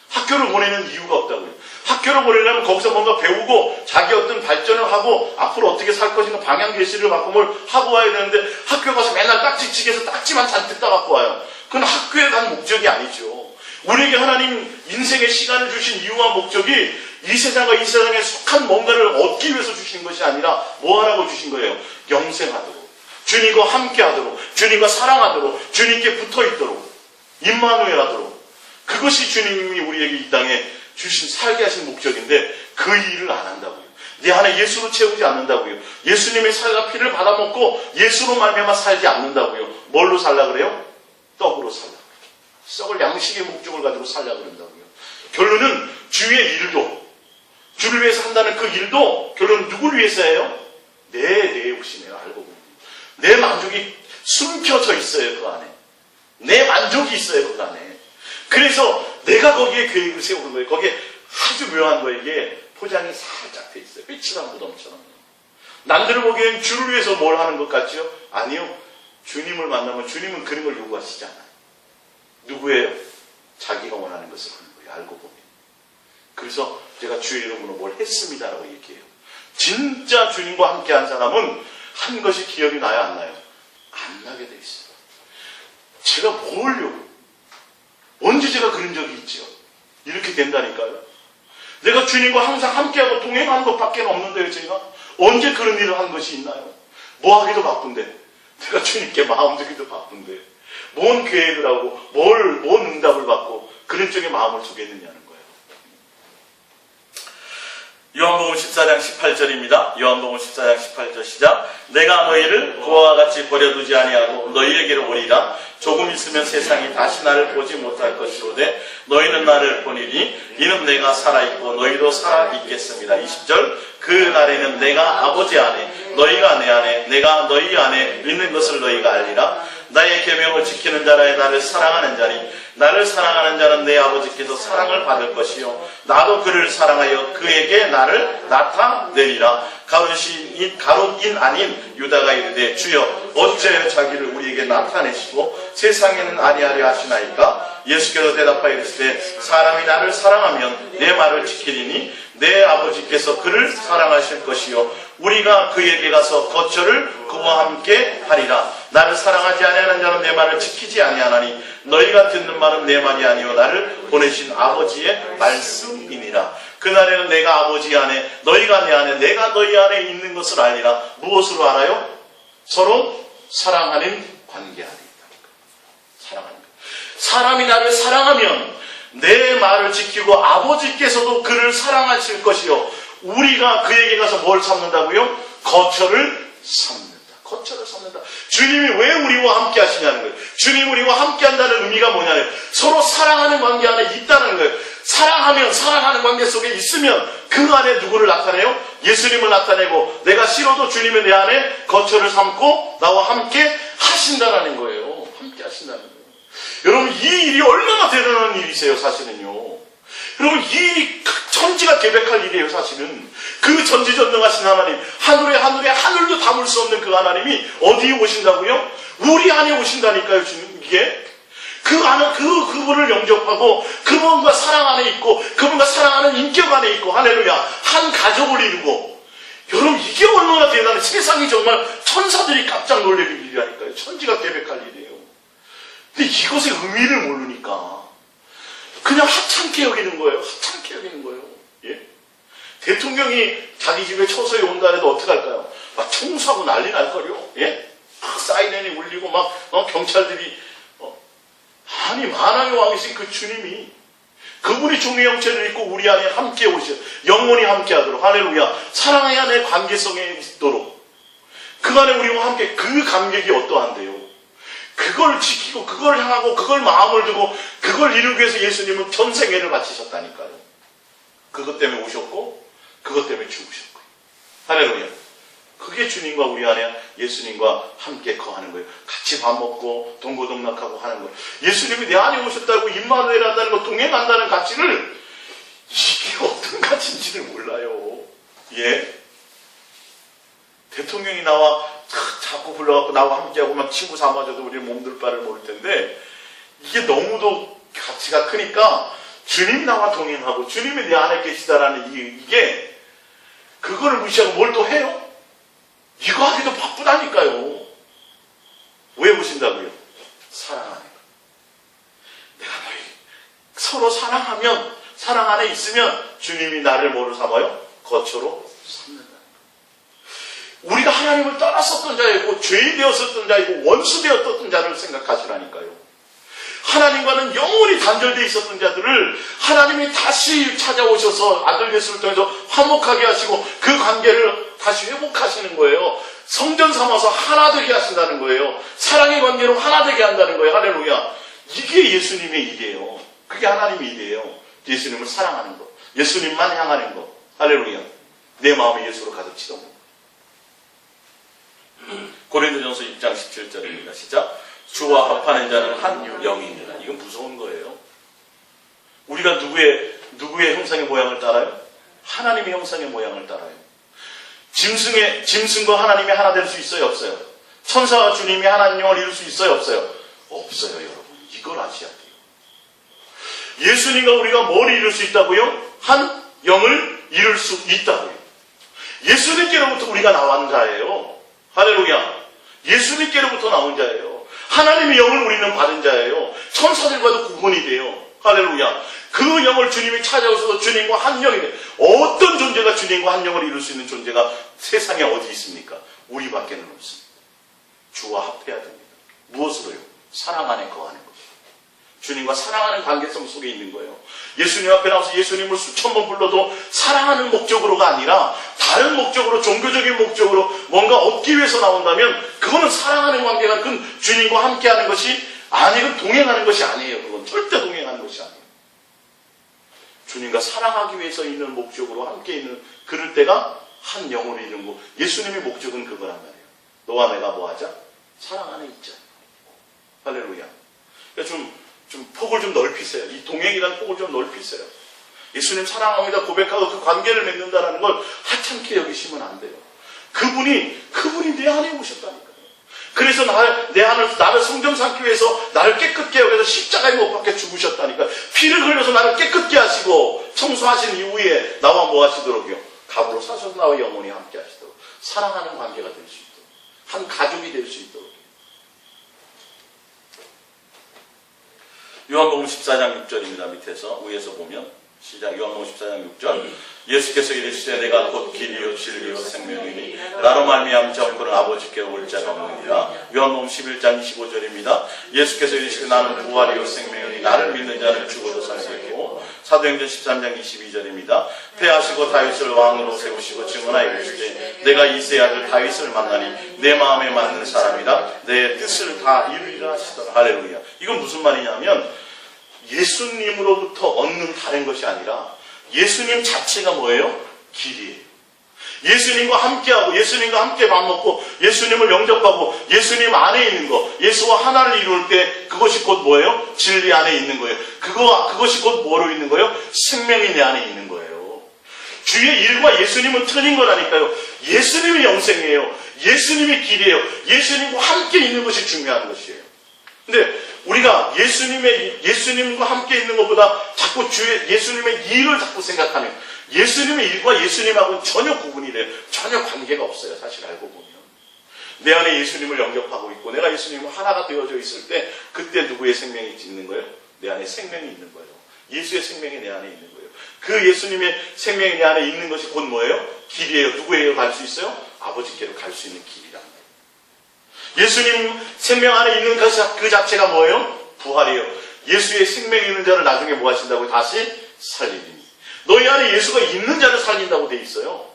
학교를 보내는 이유가 없다고요. 학교를 보내려면 거기서 뭔가 배우고 자기 어떤 발전을 하고 앞으로 어떻게 살 것인가 방향 제시를 받고 뭘 하고 와야 되는데 학교 가서 맨날 딱지치기해서 딱지만 잔뜩 따갖고 와요. 그건 학교에 간 목적이 아니죠. 우리에게 하나님 인생의 시간을 주신 이유와 목적이 이 세상과 이 세상에 속한 뭔가를 얻기 위해서 주신 것이 아니라 뭐 하라고 주신 거예요? 영생하도록, 주님과 함께하도록, 주님과 사랑하도록, 주님께 붙어있도록, 임마누엘 하도록. 그것이 주님이 우리에게 이 땅에 주신 살게 하신 목적인데 그 일을 안 한다고요. 내 안에 예수로 채우지 않는다고요. 예수님의 살과 피를 받아먹고 예수로 말미암아 살지 않는다고요. 뭘로 살라 그래요? 떡으로 살라. 썩을 양식의 목적을 가지고 살려고 그런다고요. 결론은 주의 일도, 주를 위해서 한다는 그 일도 결론은 누굴 위해서예요? 내 욕심이에요. 알고 보면. 내 만족이 숨겨져 있어요. 그 안에. 내 만족이 있어요. 그 안에. 그래서 내가 거기에 계획을 세우는 거예요. 거기에 아주 묘한 거예요. 이게 포장이 살짝 돼 있어요. 빛이랑 무덤처럼. 남들을 보기엔 주를 위해서 뭘 하는 것 같지요? 아니요. 주님을 만나면 주님은 그런 걸 요구하시지 않아요. 누구예요? 자기가 원하는 것을 하는 거예요. 알고 보면. 그래서 제가 주의 이름으로 뭘 했습니다라고 얘기해요. 진짜 주님과 함께 한 사람은 한 것이 기억이 나요? 안 나요? 안 나게 돼 있어요. 제가 뭘요? 언제 제가 그런 적이 있죠? 이렇게 된다니까요. 내가 주님과 항상 함께하고 동행하는 것밖에 없는데요. 제가 언제 그런 일을 한 것이 있나요? 뭐 하기도 바쁜데, 내가 주님께 마음 주기도 바쁜데, 뭔 계획을 하고 뭔 응답을 받고 그런 쪽에 마음을 두겠느냐는 거예요. 요한복음 14장 18절입니다. 요한복음 14장 18절 시작. 내가 너희를 그와 같이 버려두지 아니하고 너희에게로 오리라. 조금 있으면 세상이 다시 나를 보지 못할 것이로되 너희는 나를 보리니 이는 내가 살아있고 너희도 살아있겠습니다. 20절. 그 날에는 내가 아버지 안에 너희가 내 안에 내가 너희 안에 있는 것을 너희가 알리라. 나의 계명을 지키는 자라에 나를 사랑하는 자니 나를 사랑하는 자는 내 아버지께서 사랑을 받을 것이요 나도 그를 사랑하여 그에게 나를 나타내리라. 가룟인 아닌 유다가 이르되 주여 어찌하여 자기를 우리에게 나타내시고 세상에는 아니하려 하시나이까. 예수께서 대답하여 이르시되 사람이 나를 사랑하면 내 말을 지키리니 내 아버지께서 그를 사랑하실 것이요 우리가 그에게 가서 거처를 그와 함께 하리라. 나를 사랑하지 아니하는 자는 내 말을 지키지 아니하나니 너희가 듣는 말은 내 말이 아니요 나를 보내신 아버지의 말씀이니라. 그날에는 내가 아버지 안에 너희가 내 안에 내가 너희 안에 있는 것을 알리라. 무엇으로 알아요? 서로 사랑하는 관계 안에 있다니까. 사랑하는 것. 사람이 나를 사랑하면 내 말을 지키고 아버지께서도 그를 사랑하실 것이요 우리가 그에게 가서 뭘 삼는다고요? 거처를 삼는다. 거처를 삼는다. 주님이 왜 우리와 함께 하시냐는 거예요. 주님 우리와 함께 한다는 의미가 뭐냐면 서로 사랑하는 관계 안에 있다는 거예요. 사랑하면 사랑하는 관계 속에 있으면 그 안에 누구를 나타내요? 예수님을 나타내고 내가 싫어도 주님이 내 안에 거처를 삼고 나와 함께 하신다는 거예요. 함께 하신다는 거예요. 여러분 이 일이 얼마나 대단한 일이세요. 사실은요. 여러분 이 천지가 계획할 일이에요. 사실은 그 전지전능하신 하나님 하늘에 하늘도 담을 수 없는 그 하나님이 어디에 오신다고요? 우리 안에 오신다니까요. 주님 이게 그분을 영접하고 그분과 사랑 안에 있고 그분과 사랑하는 인격 안에 있고 할렐루야 한 가족을 이루고 여러분 이게 얼마나 대단해. 세상이 정말 천사들이 깜짝 놀랄 일이라니까요. 천지가 계획할 일이에요. 근데 이것의 의미를 모르니까 그냥 하찮게 여기는 거예요. 하찮게 여기는 거예요. 예? 대통령이 자기 집에 처소에 온다 해도 어떡할까요? 막 청소하고 난리 날걸요. 예? 막 사이렌이 울리고 막 경찰들이 아니 만왕의 왕이신 그 주님이 그분이 종의 형체를 입고 우리 안에 함께 오셔 영원히 함께 하도록 할렐루야 사랑의 안에 관계성에 있도록 그 안에 우리와 함께 그 감격이 어떠한데요. 그걸 지키고 그걸 향하고 그걸 마음을 두고 그걸 이루기 위해서 예수님은 전생애를 바치셨다니까요. 그것 때문에 오셨고 그것 때문에 죽으셨고 할렐루야. 그게 주님과 우리 안에 예수님과 함께 거하는 거예요. 같이 밥 먹고 동고동락하고 하는 거예요. 예수님이 내 안에 오셨다고 임마누엘 한다는 거 동행한다는 가치를 이게 어떤 가치인지를 몰라요. 예? 대통령이 나와 자꾸 불러갖고 나와 함께하고 막 친구 삼아줘도 우리 몸둘 바를 모를 텐데 이게 너무도 가치가 크니까 주님이 나와 동행하고 주님이 내 안에 계시다라는 이게 그거를 무시하고 뭘 또 해요? 이거 하기도 바쁘다니까요. 왜 오신다고요? 사랑하는 거. 내가 너희 서로 사랑하면 사랑 안에 있으면 주님이 나를 뭐로 삼아요? 거처로 삼는다. 우리가 하나님을 떠났었던 자이고 죄인 되었었던 자이고 원수 되었던 자를 생각하시라니까요. 하나님과는 영원히 단절되어 있었던 자들을 하나님이 다시 찾아오셔서 아들 예수를 통해서 화목하게 하시고 그 관계를 다시 회복하시는 거예요. 성전 삼아서 하나 되게 하신다는 거예요. 사랑의 관계로 하나 되게 한다는 거예요. 할렐루야. 이게 예수님의 일이에요. 그게 하나님의 일이에요. 예수님을 사랑하는 것. 예수님만 향하는 것. 할렐루야. 내 마음이 예수로 가득 채우는 것. 고린도전서 6장 17절입니다. 시작. 주와 합하는 자는 한 영이니라. 이건 무서운 거예요. 우리가 누구의 형상의 모양을 따라요? 하나님의 형상의 모양을 따라요. 짐승과 하나님이 하나 될 수 있어요? 없어요? 천사와 주님이 하나님을 이룰 수 있어요? 없어요? 없어요, 여러분. 이걸 아셔야 돼요. 예수님과 우리가 뭘 이룰 수 있다고요? 한 영을 이룰 수 있다고요. 예수님께로부터 우리가 나온 자예요. 할렐루야. 예수님께로부터 나온 자예요. 하나님의 영을 우리는 받은 자예요. 천사들과도 구분이 돼요. 할렐루야. 그 영을 주님이 찾아오셔서 주님과 한 영이 돼요. 어떤 존재가 주님과 한 영을 이룰 수 있는 존재가 세상에 어디 있습니까? 우리밖에는 없습니다. 주와 합해야 됩니다. 무엇으로요? 사랑 안에 거하는 것. 주님과 사랑하는 관계성 속에 있는 거예요. 예수님 앞에 나와서 예수님을 수천 번 불러도 사랑하는 목적으로가 아니라 다른 목적으로, 종교적인 목적으로 뭔가 얻기 위해서 나온다면 그거는 사랑하는 관계가, 그건 주님과 함께하는 것이 아니고 동행하는 것이 아니에요. 그건 절대 동행하는 것이 아니에요. 주님과 사랑하기 위해서 있는 목적으로 함께 있는 그럴 때가 한 영혼을 이룬 거. 예수님의 목적은 그거란 말이에요. 너와 내가 뭐하자? 사랑 안에 있자. 할렐루야. 그러니까 좀 폭을 좀 넓히세요. 이 동행이라는 폭을 좀 넓히세요. 예수님 사랑합니다 고백하고 그 관계를 맺는다는 걸 하찮게 여기시면 안 돼요. 그분이 내 안에 오셨다니까요. 그래서 나를 성전 삼기 위해서 나를 깨끗게 여기서 십자가에 못 박혀 죽으셨다니까. 피를 흘려서 나를 깨끗게 하시고 청소하신 이후에 나와 뭐 하시도록요? 갑으로 사셔서 나와 영원히 함께 하시도록. 사랑하는 관계가 될 수 있도록. 한 가족이 될 수 있도록. 요한복음 14장 6절입니다. 밑에서 위에서 보면 시작. 요한복음 14장 6절. 예수께서 이르시되 내가 곧 길이요 진리요 생명이니 나로 말미암지 않고는 아버지께로 올 자가 없느니라. 요한복음 11장 25절입니다. 예수께서 이르시되 나는 부활이요 생명이니 나를 믿는 자는 죽어도 살겠고. 사도행전 13장 22절입니다. 패하시고 다윗을 왕으로 세우시고 증언하여 이르시되 내가 이새의 아들 다윗을 만나니 내 마음에 맞는 사람이라 내 뜻을 다 이루리라 하시더라. 할렐루야. 이건 무슨 말이냐면 예수님으로부터 얻는 다른 것이 아니라 예수님 자체가 뭐예요? 길이에요. 예수님과 함께하고 예수님과 함께 밥 먹고 예수님을 영접하고 예수님 안에 있는 거, 예수와 하나를 이룰 때 그것이 곧 뭐예요? 진리 안에 있는 거예요. 그것이 곧 뭐로 있는 거예요? 생명이 내 안에 있는 거예요. 주의 일과 예수님은 틀린 거라니까요. 예수님이 영생이에요. 예수님이 길이에요. 예수님과 함께 있는 것이 중요한 것이에요. 근데 우리가 예수님과 함께 있는 것보다 자꾸 예수님의 일을 자꾸 생각하면 예수님의 일과 예수님하고는 전혀 구분이 돼요. 전혀 관계가 없어요. 사실 알고 보면. 내 안에 예수님을 영접하고 있고 내가 예수님과 하나가 되어져 있을 때 그때 누구의 생명이 있는 거예요? 내 안에 생명이 있는 거예요. 예수의 생명이 내 안에 있는 거예요. 그 예수님의 생명이 내 안에 있는 것이 곧 뭐예요? 길이에요. 누구에게 갈 수 있어요? 아버지께로 갈 수 있는 길이란 말이에요. 예수님 생명 안에 있는 그 자체가 뭐예요? 부활이에요. 예수의 생명이 있는 자를 나중에 뭐 하신다고? 다시 살리니. 너희 안에 예수가 있는 자를 살린다고 돼 있어요.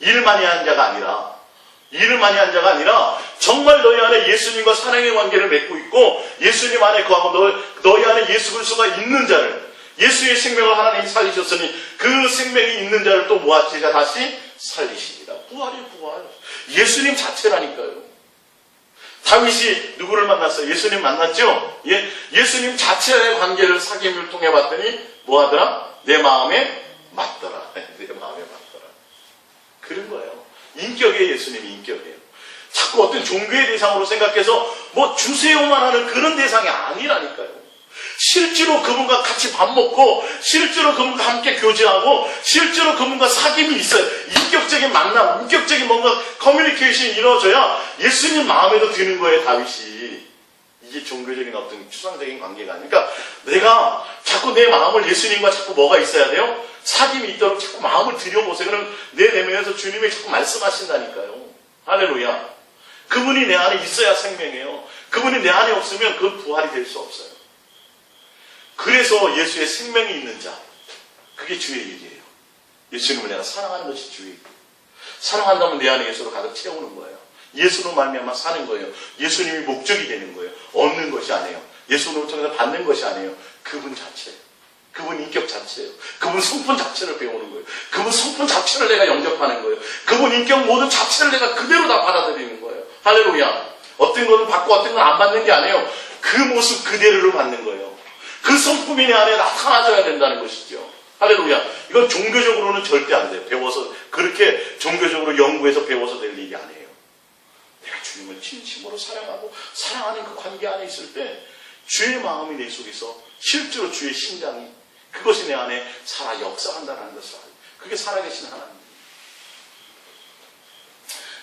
일을 많이 한 자가 아니라 정말 너희 안에 예수님과 사랑의 관계를 맺고 있고 예수님 안에 거하고 너희 안에 예수 그리스도가 있는 자를, 예수의 생명을 하나님이 살리셨으니 그 생명이 있는 자를 또 뭐 하시자? 다시 살리시리라. 부활이에요. 부활. 예수님 자체라니까요. 다윗이 누구를 만났어요? 예수님 만났죠? 예수님 자체의 관계를 사귐을 통해 봤더니 뭐 하더라? 내 마음에 맞더라. 내 마음에 맞더라. 그런 거예요. 인격이에요. 예수님이 인격이에요. 자꾸 어떤 종교의 대상으로 생각해서 뭐 주세요만 하는 그런 대상이 아니라니까요. 실제로 그분과 같이 밥 먹고 실제로 그분과 함께 교제하고 실제로 그분과 사귐이 있어요. 인격적인 만남, 인격적인 뭔가 커뮤니케이션이 이루어져야 예수님 마음에도 드는 거예요. 다윗이. 이게 종교적인 어떤 추상적인 관계가 아니니까 내가 자꾸 내 마음을 예수님과 자꾸 뭐가 있어야 돼요? 사귐이 있도록 자꾸 마음을 들여보세요. 그럼 내 내면에서 주님이 자꾸 말씀하신다니까요. 할렐루야. 그분이 내 안에 있어야 생명이에요. 그분이 내 안에 없으면 그건 부활이 될 수 없어요. 그래서 예수의 생명이 있는 자, 그게 주의 일이에요. 예수님을 내가 사랑하는 것이 주의 일이에요. 사랑한다면 내 안에 예수로 가득 채우는 거예요. 예수로 말미암아 사는 거예요. 예수님이 목적이 되는 거예요. 얻는 것이 아니에요. 예수님을 통해서 받는 것이 아니에요. 그분 자체예요. 그분 인격 자체예요. 그분 성품 자체를 배우는 거예요. 그분 성품 자체를 내가 영접하는 거예요. 그분 인격 모든 자체를 내가 그대로 다 받아들이는 거예요. 할렐루야. 어떤 것을 받고 어떤 건 안 받는 게 아니에요. 그 모습 그대로를 받는 거예요. 그 성품이 내 안에 나타나줘야 된다는 것이죠. 할렐루야. 이건 종교적으로는 절대 안 돼요. 배워서 그렇게 종교적으로 연구해서 배워서 될 일이 아니에요. 내가 주님을 진심으로 사랑하고 사랑하는 그 관계 안에 있을 때 주의 마음이 내 속에서 실제로 주의 심장이 그것이 내 안에 살아 역사한다는 것을 알아요. 그게 살아계신 하나님.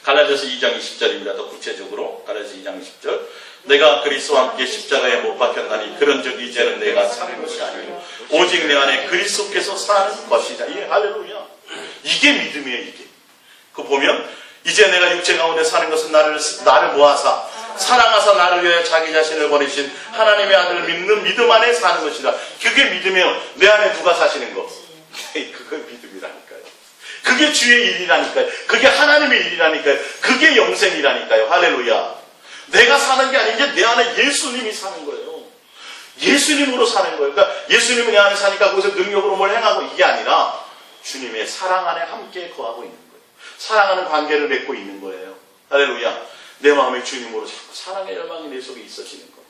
갈라디아서 2장 20절입니다. 더 구체적으로 갈라디아서 2장 20절. 내가 그리스도와 함께 십자가에 못 박혔나니 그런즉 이제는 내가 사는 것이 아니요 오직 내 안에 그리스도께서 사는 것이다. 예, 할렐루야. 이게 믿음이에요. 이게. 그 보면 이제 내가 육체 가운데 사는 것은 나를 모아사 사랑하사 나를 위하여 자기 자신을 버리신 하나님의 아들을 믿는 믿음 안에 사는 것이다. 그게 믿음이에요. 내 안에 누가 사시는 거. 그게 믿음이라니까요. 그게 주의 일이라니까요. 그게 하나님의 일이라니까요. 그게 영생이라니까요. 할렐루야. 내가 사는 게 아니지 내 안에 예수님이 사는 거예요. 예수님으로 사는 거예요. 그러니까 예수님이 내 안에 사니까 거기서 능력으로 뭘 행하고 이게 아니라 주님의 사랑 안에 함께 거하고 있는 거예요. 사랑하는 관계를 맺고 있는 거예요. 할렐루야. 내 마음에 주님으로 자꾸 사랑의 열망이 내 속에 있어지는 거예요.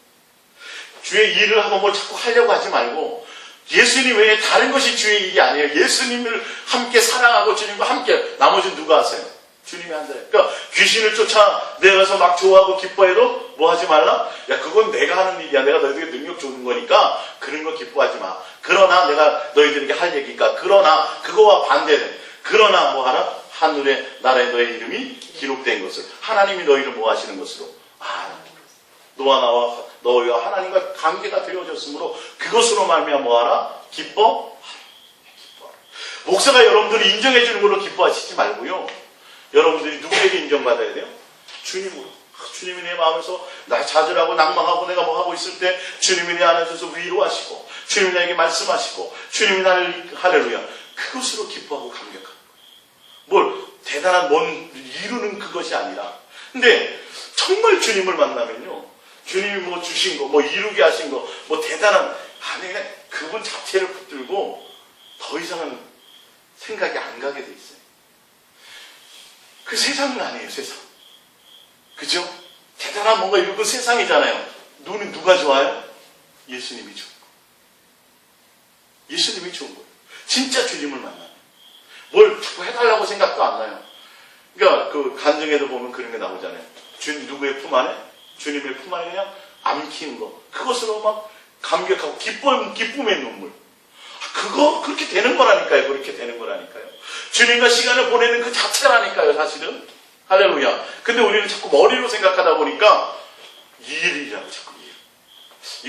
주의 일을 하고 뭘 자꾸 하려고 하지 말고 예수님 외에 다른 것이 주의 일이 아니에요. 예수님을 함께 사랑하고 주님과 함께 나머지는 누가 하세요? 주님이 한다요. 그러니까 귀신을 쫓아내가서 막 좋아하고 기뻐해도 뭐 하지 말라? 야, 그건 내가 하는 일이야. 내가 너희들에게 능력 주는 거니까 그런 거 기뻐하지 마. 그러나 내가 너희들에게 할 얘기니까 그러나 그거와 반대돼. 그러나 뭐 하라? 하늘에 나라에 너의 이름이 기록된 것을 하나님이 너희를 뭐 하시는 것으로 너와 나와 너희와 하나님과 관계가 되어졌으므로 그것으로 말미암아 뭐하라? 기뻐하라. 목사가 여러분들이 인정해 주는 걸로 기뻐하시지 말고요. 여러분들이 누구에게 인정받아야 돼요? 주님으로. 주님이 내 마음에서 나 좌절하고 낭망하고 내가 뭐 하고 있을 때 주님이 내 안에 서서 위로하시고 주님이 나에게 말씀하시고 주님이 나를 할렐루야. 그것으로 기뻐하고 감격하고 뭘 대단한 뭔 이루는 그것이 아니라 근데 정말 주님을 만나면요. 주님이 뭐 주신 거, 뭐 이루게 하신 거, 뭐 대단한 안에 그분 자체를 붙들고 더 이상은 생각이 안 가게 돼 있어요. 그 세상은 아니에요, 세상. 그죠? 대단한 뭔가 이루고 세상이잖아요. 눈이 누가 좋아요? 예수님이 좋은 거. 예수님이 좋은 거예요. 진짜 주님을 만나요. 뭘 자꾸 해달라고 생각도 안 나요. 그러니까 그 간증에도 보면 그런 게 나오잖아요. 주님 누구의 품 안에? 주님의 품 안에 그냥 안키는 거. 그것으로 막 감격하고 기쁨의 눈물. 그거 그렇게 되는 거라니까요. 그렇게 되는 거라니까요. 주님과 시간을 보내는 그 자체라니까요. 사실은. 할렐루야. 근데 우리는 자꾸 머리로 생각하다 보니까 일이라고 자꾸 일.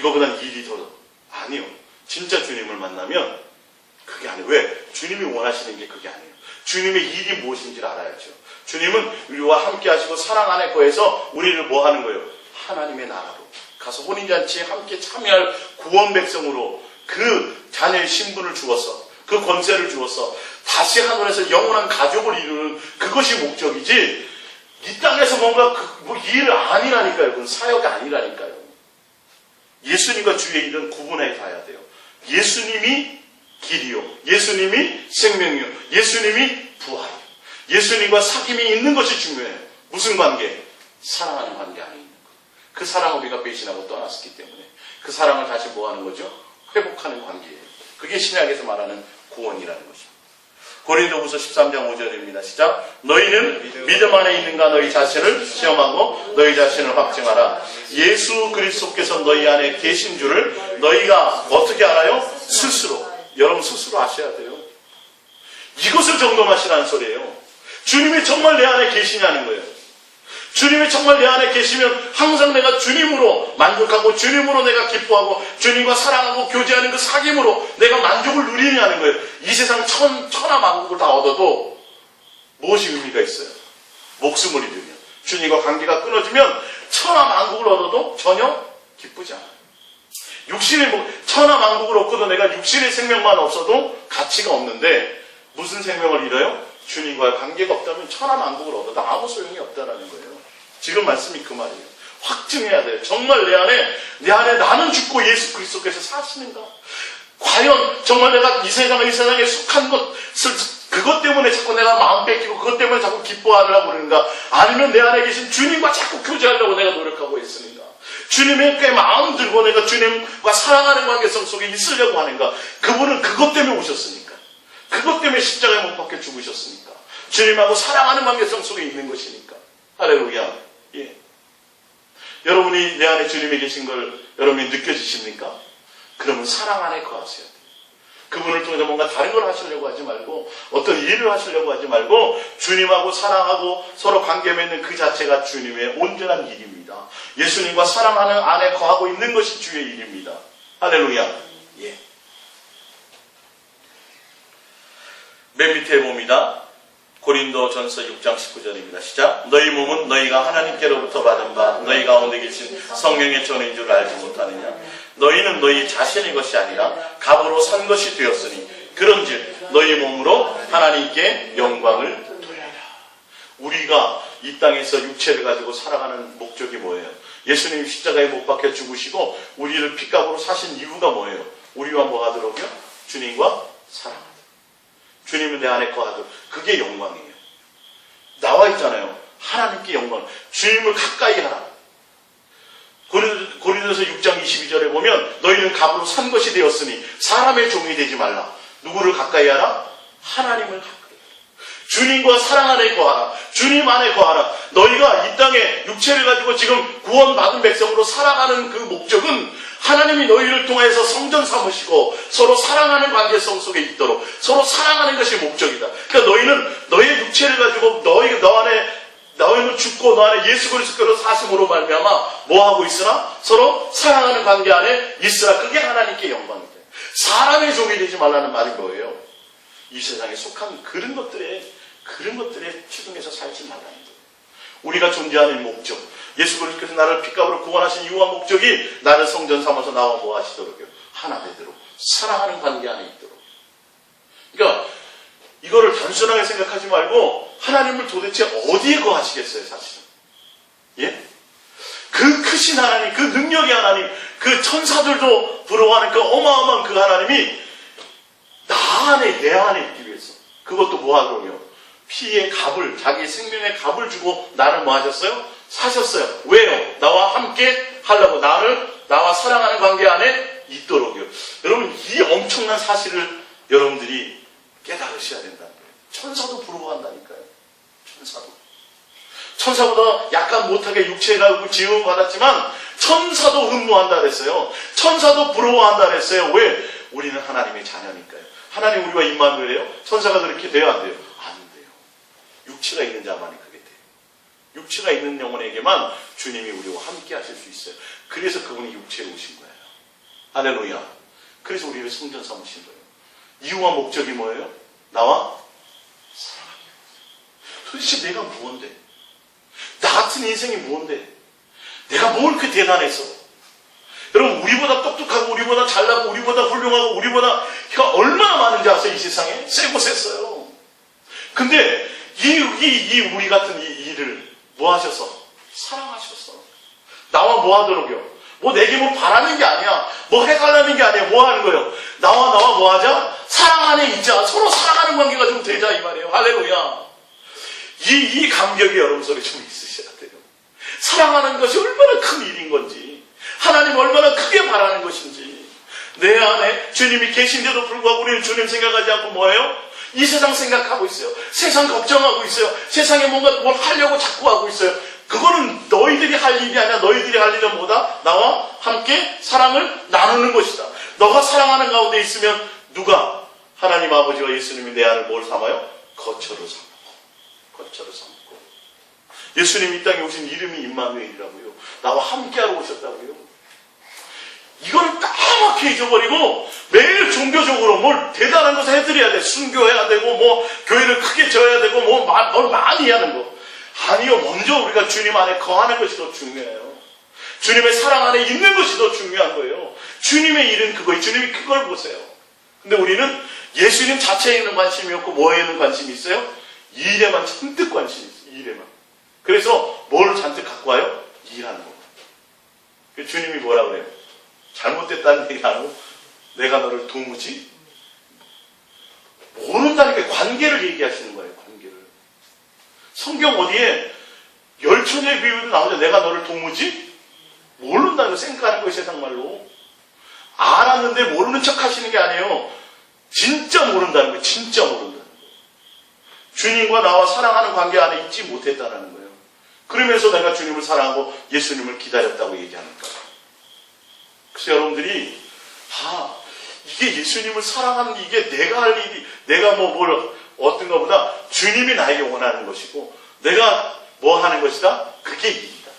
이거보단 일이 더 아니요. 진짜 주님을 만나면 그게 아니에요. 왜? 주님이 원하시는 게 그게 아니에요. 주님의 일이 무엇인지를 알아야죠. 주님은 우리와 함께 하시고 사랑 안에 거해서 우리를 뭐 하는 거예요? 하나님의 나라로 가서 혼인잔치에 함께 참여할 구원 백성으로 그 자녀의 신분을 주어서 그 권세를 주어서 다시 하늘에서 영원한 가족을 이루는 그것이 목적이지 이 땅에서 뭔가 뭐 일 아니라니까요. 그건 사역이 아니라니까요. 예수님과 주의 일은 구분해 가야 돼요. 예수님이 길이요. 예수님이 생명이요. 예수님이 부활이요. 예수님과 사귐이 있는 것이 중요해요. 무슨 관계? 사랑하는 관계 안에 있는 것. 그 사랑을 우리가 배신하고 떠났기 때문에 그 사랑을 다시 뭐 하는 거죠? 회복하는 관계예요. 그게 신약에서 말하는 구원이라는 것입니다. 고린도후서 13장 5절입니다. 시작. 너희는 믿음 안에 있는가 너희 자신을 시험하고 너희 자신을 확증하라. 예수 그리스도께서 너희 안에 계신 줄을 너희가 어떻게 알아요? 스스로. 여러분 스스로 아셔야 돼요. 이것을 점검하시라는 소리예요. 주님이 정말 내 안에 계시냐는 거예요. 주님이 정말 내 안에 계시면 항상 내가 주님으로 만족하고 주님으로 내가 기뻐하고 주님과 사랑하고 교제하는 그 사귐으로 내가 만족을 누리냐는 거예요. 이 세상 천하만국을 다 얻어도 무엇이 의미가 있어요? 목숨을 잃으면 주님과 관계가 끊어지면 천하만국을 얻어도 전혀 기쁘지 않아요. 육신의 천하만국을 얻고도 내가 육신의 생명만 없어도 가치가 없는데 무슨 생명을 잃어요? 주님과의 관계가 없다면 천하만국을 얻어도 아무 소용이 없다는 거예요. 지금 말씀이 그 말이에요. 확증해야 돼요. 정말 내 안에 나는 죽고 예수 그리스도께서 사시는가? 과연 정말 내가 이 세상에 속한 것을 그것 때문에 자꾸 내가 마음 뺏기고 그것 때문에 자꾸 기뻐하려고 그러는가? 아니면 내 안에 계신 주님과 자꾸 교제하려고 내가 노력하고 있으는가? 주님의 마음 들고 내가 주님과 사랑하는 관계성 속에 있으려고 하는가? 그분은 그것 때문에 오셨으니까. 그것 때문에 십자가에 못 박혀 죽으셨으니까. 주님하고 사랑하는 관계성 속에 있는 것이니까. 할렐루야. 예. 여러분이 내 안에 주님이 계신 걸 여러분이 느껴지십니까? 그러면 사랑 안에 거하세요. 그분을 통해서 뭔가 다른 걸 하시려고 하지 말고 어떤 일을 하시려고 하지 말고 주님하고 사랑하고 서로 관계 맺는 그 자체가 주님의 온전한 일입니다. 예수님과 사랑하는 안에 거하고 있는 것이 주의 일입니다. 할렐루야. 예. 맨 밑에 봅니다. 고린도전서 6장 19절입니다. 시작. 너희 몸은 너희가 하나님께로부터 받은 바 너희 가운데 계신 성령의 전인 줄 알지 못하느냐. 너희는 너희 자신의 것이 아니라 값으로 산 것이 되었으니 그런즉 너희 몸으로 하나님께 영광을 돌리라. 우리가 이 땅에서 육체를 가지고 살아가는 목적이 뭐예요? 예수님 십자가에 못 박혀 죽으시고 우리를 핏값으로 사신 이유가 뭐예요? 우리와 뭐 하도록요? 주님과 사랑하도록. 주님은 내 안에 거하도록. 그게 영광이에요. 나와 있잖아요. 하나님께 영광. 주님을 가까이 하라. 고린도서 6장 22절에 보면 너희는 값으로 산 것이 되었으니 사람의 종이 되지 말라. 누구를 가까이 하라? 하나님을 가까이 하라. 주님과 사랑 안에 거하라. 주님 안에 거하라. 너희가 이 땅에 육체를 가지고 지금 구원받은 백성으로 살아가는 그 목적은 하나님이 너희를 통해서 성전 삼으시고 서로 사랑하는 관계성 속에 있도록 서로 사랑하는 것이 목적이다. 그러니까 너희는 너의 육체를 가지고 너희는 죽고 너 안에 예수 그리스도로 사심으로 말미암아 뭐하고 있으나 서로 사랑하는 관계 안에 있으라. 그게 하나님께 영광이다. 사람의 종이 되지 말라는 말이 뭐예요? 이 세상에 속한 그런 것들에 추중해서 살지 말라는 거예요. 우리가 존재하는 목적, 예수 그리스도께서 나를 핏값으로 구원하신 이유와 목적이 나를 성전 삼아서 나와 뭐 하시도록요? 하나 되도록 사랑하는 관계 안에 있도록. 그러니까 이거를 단순하게 생각하지 말고 하나님을 도대체 어디에 거하시겠어요, 사실은? 예? 그 크신 하나님, 그 능력의 하나님, 그 천사들도 부러워하는 그 어마어마한 그 하나님이 나 안에, 내 안에 있기 위해서 그것도 뭐 하더군요? 피의 값을, 자기 생명의 값을 주고 나를 뭐 하셨어요? 사셨어요. 왜요? 나와 함께 하려고. 나와 사랑하는 관계 안에 있도록요. 여러분, 이 엄청난 사실을 여러분들이 깨달으셔야 된다는 거예요. 천사도 부러워한다니까요. 천사보다 약간 못하게 육체가 지음을 받았지만 천사도 흠모한다 그랬어요. 천사도 부러워한다 그랬어요. 왜? 우리는 하나님의 자녀니까요. 하나님 우리와 임마누엘이에요. 천사가 그렇게 돼요, 안 돼요? 안 돼요. 육체가 있는 자만이 그게 돼요. 육체가 있는 영혼에게만 주님이 우리와 함께 하실 수 있어요. 그래서 그분이 육체에 오신 거예요. 할렐루야. 그래서 우리를 성전 삼으신 거예요. 이유와 목적이 뭐예요? 나와 사랑하는 거예요. 도대체 내가 무언데? 나 같은 인생이 무언데? 내가 뭘 그렇게 대단해서? 여러분, 우리보다 똑똑하고 우리보다 잘나고 우리보다 훌륭하고 우리보다 얼마나 많은지 아세요? 이 세상에? 세고 셌어요. 근데 이 우리 같은 이 일을 뭐 하셔서? 사랑하셨어. 나와 뭐 하도록요? 뭐 내게 뭐 바라는 게 아니야. 뭐 해달라는 게 아니야. 뭐 하는 거예요? 나와 뭐 하자? 사랑 안에 있자. 서로 사랑하는 관계가 좀 되자 이 말이에요. 할렐루야. 이 감격이 여러분 속에 좀 있으셔야 돼요. 사랑하는 것이 얼마나 큰 일인 건지, 하나님 얼마나 크게 바라는 것인지. 내 안에 주님이 계신데도 불구하고 우리는 주님 생각하지 않고 뭐예요? 이 세상 생각하고 있어요. 세상 걱정하고 있어요. 세상에 뭔가 뭘 하려고 자꾸 하고 있어요. 그거는 너희들이 할 일이 아니라 너희들이 할 일은 뭐다? 나와 함께 사랑을 나누는 것이다. 너가 사랑하는 가운데 있으면 누가? 하나님 아버지와 예수님이 내 안을 뭘 삼아요? 거처로 삼고. 예수님이 이 땅에 오신 이름이 임마누엘이라고요. 나와 함께하러 오셨다고요. 이걸 까맣게 잊어버리고 매일 종교적으로 뭘 대단한 것을 해드려야 돼. 순교해야 되고 뭐 교회를 크게 지어야 되고 뭘 많이 하는 거. 아니요. 먼저 우리가 주님 안에 거하는 것이 더 중요해요. 주님의 사랑 안에 있는 것이 더 중요한 거예요. 주님의 일은 그거예요. 주님이 그걸 보세요. 근데 우리는 예수님 자체에는 관심이 없고 뭐에는 관심이 있어요? 일에만 잔뜩 관심이 있어요. 일에만. 그래서 뭘 잔뜩 갖고 와요? 일하는 거. 주님이 뭐라 그래요? 잘못됐다는 얘기 안 하고 내가 너를 도무지 모른다니까. 관계를 얘기하시는 거예요. 관계를. 성경 어디에 열처녀의 비유도 나오죠. 내가 너를 도무지 모른다는 거. 생각하는 거예요. 세상말로. 알았는데 모르는 척 하시는 게 아니에요. 진짜 모른다는 거예요. 진짜 모른다는 거예요. 주님과 나와 사랑하는 관계 안에 있지 못했다는 거예요. 그러면서 내가 주님을 사랑하고 예수님을 기다렸다고 얘기하니까. 그래서 여러분들이 이게 예수님을 사랑하는 이게 내가 할 일이, 내가 어떤 것보다 주님이 나에게 원하는 것이고 내가 뭐 하는 것이다? 그게 일이다.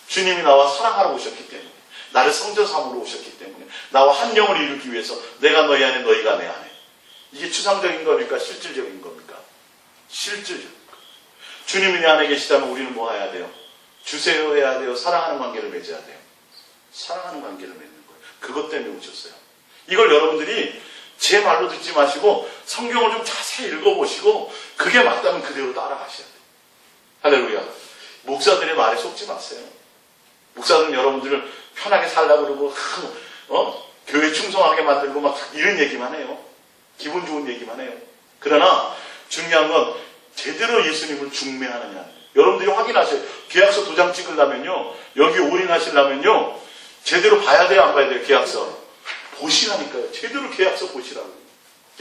주님이 나와 사랑하러 오셨기 때문에, 나를 성전 삼으러 오셨기 때문에, 나와 한 영을 이루기 위해서 내가 너희 안에 너희가 내 안에. 이게 추상적인 겁니까? 실질적인 겁니까? 실질적인 거. 주님이 내 안에 계시다면 우리는 뭐 해야 돼요? 주세요 해야 돼요? 사랑하는 관계를 맺어야 돼요? 사랑하는 관계를 맺는 거예요. 그것 때문에 오셨어요. 이걸 여러분들이 제 말로 듣지 마시고 성경을 좀 자세히 읽어보시고 그게 맞다면 그대로 따라가셔야 돼요. 할렐루야. 목사들의 말에 속지 마세요. 목사들은 여러분들을 편하게 살라고 그러고 교회 충성하게 만들고 막 이런 얘기만 해요. 기분 좋은 얘기만 해요. 그러나 중요한 건 제대로 예수님을 중매하느냐. 여러분들이 확인하세요. 계약서 도장 찍으려면요, 여기 올인하시려면요, 제대로 봐야 돼요, 안 봐야 돼요? 계약서 보시라니까요. 제대로 계약서 보시라고.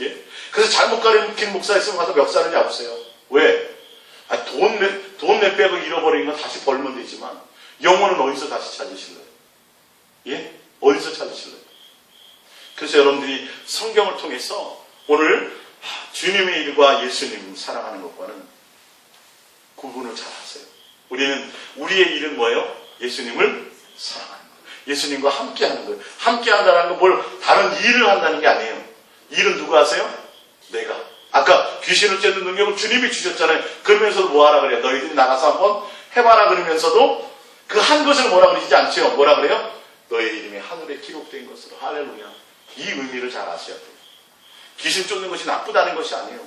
예? 그래서 잘못 가르친 목사 있으면 가서 멱살을 잡으세요. 왜? 돈 몇 백을 잃어버린 건 다시 벌면 되지만 영혼은 어디서 다시 찾으실래요? 예? 어디서 찾으실래요? 그래서 여러분들이 성경을 통해서 오늘 주님의 일과 예수님 사랑하는 것과는 구분을 잘 하세요. 우리의 일은 뭐예요? 예수님을 사랑하는 거예요. 예수님과 함께 하는 거예요. 함께 한다는 건 뭘 다른 일을 한다는 게 아니에요. 일은 누가 하세요? 내가. 아까 귀신을 쫓는 능력을 주님이 주셨잖아요. 그러면서도 뭐 하라 그래요? 너희들이 나가서 한번 해봐라 그러면서도 그 한 것을 뭐라 그러지 않죠? 뭐라 그래요? 너의 이름이 하늘에 기록된 것으로. 할렐루야. 이 의미를 잘 아셔야 돼요. 귀신 쫓는 것이 나쁘다는 것이 아니에요.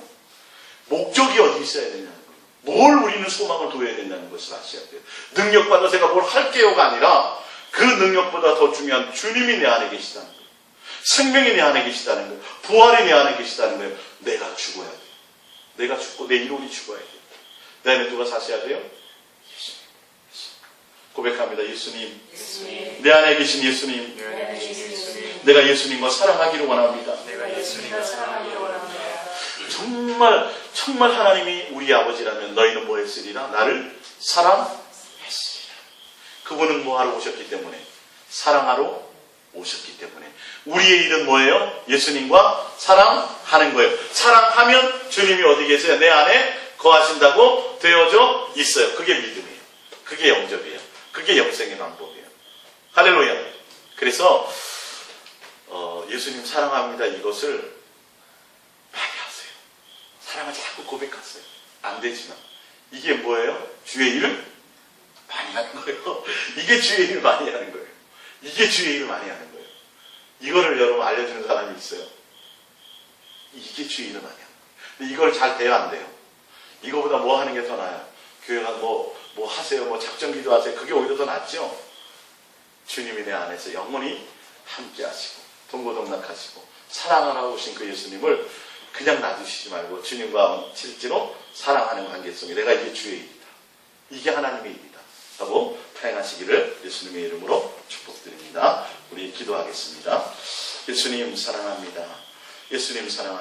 목적이 어디 있어야 되냐는 거예요. 뭘 우리는 소망을 둬야 된다는 것을 아셔야 돼요. 능력받아서 제가 뭘 할게요가 아니라 그 능력보다 더 중요한 주님이 내 안에 계시다는 거예요. 생명이 내 안에 계시다는 거예요. 부활이 내 안에 계시다는 거예요. 내가 죽어야 돼요. 내가 죽고 내 이론이 죽어야 돼요. 내 안에 누가 사셔야 돼요? 예수님. 고백합니다. 예수님. 내 안에 계신 예수님. 내가 예수님과 사랑하기를 원합니다. 정말 하나님이 우리 아버지라면 너희는 뭐 했으리라? 나를 사랑했으리라. 그분은 뭐 하러 오셨기 때문에? 사랑하러 오셨기 때문에. 우리의 일은 뭐예요? 예수님과 사랑하는 거예요. 사랑하면 주님이 어디 계세요? 내 안에 거하신다고 되어져 있어요. 그게 믿음이에요. 그게 영접이에요. 그게 영생의 방법이에요. 할렐루야. 그래서 예수님 사랑합니다. 이것을 많이 하세요. 사랑을 자꾸 고백하세요. 안 되지만. 이게 뭐예요? 주의 일을 많이 하는 거예요. 이게 주의 일을 많이 하는 거예요. 이게 주의 일을 많이 하는 거예요. 이거를 여러분 알려주는 사람이 있어요. 이게 주의 일을 많이 하는 거예요. 근데 이걸 잘 돼야 안 돼요. 이거보다 뭐 하는 게 더 나아요? 교회가 뭐 하세요? 뭐 작정기도 하세요? 그게 오히려 더 낫죠? 주님이 내 안에서 영원히 함께 하시고 동고동락하시고 사랑하러 오신 그 예수님을 그냥 놔두시지 말고 주님과 실제로 사랑하는 관계 속에 내가 이게 주의 일이다. 이게 하나님의 일이다. 하고 타행하시기를 예수님의 이름으로 축복드립니다. 우리 기도하겠습니다. 예수님 사랑합니다. 예수님 사랑합니다.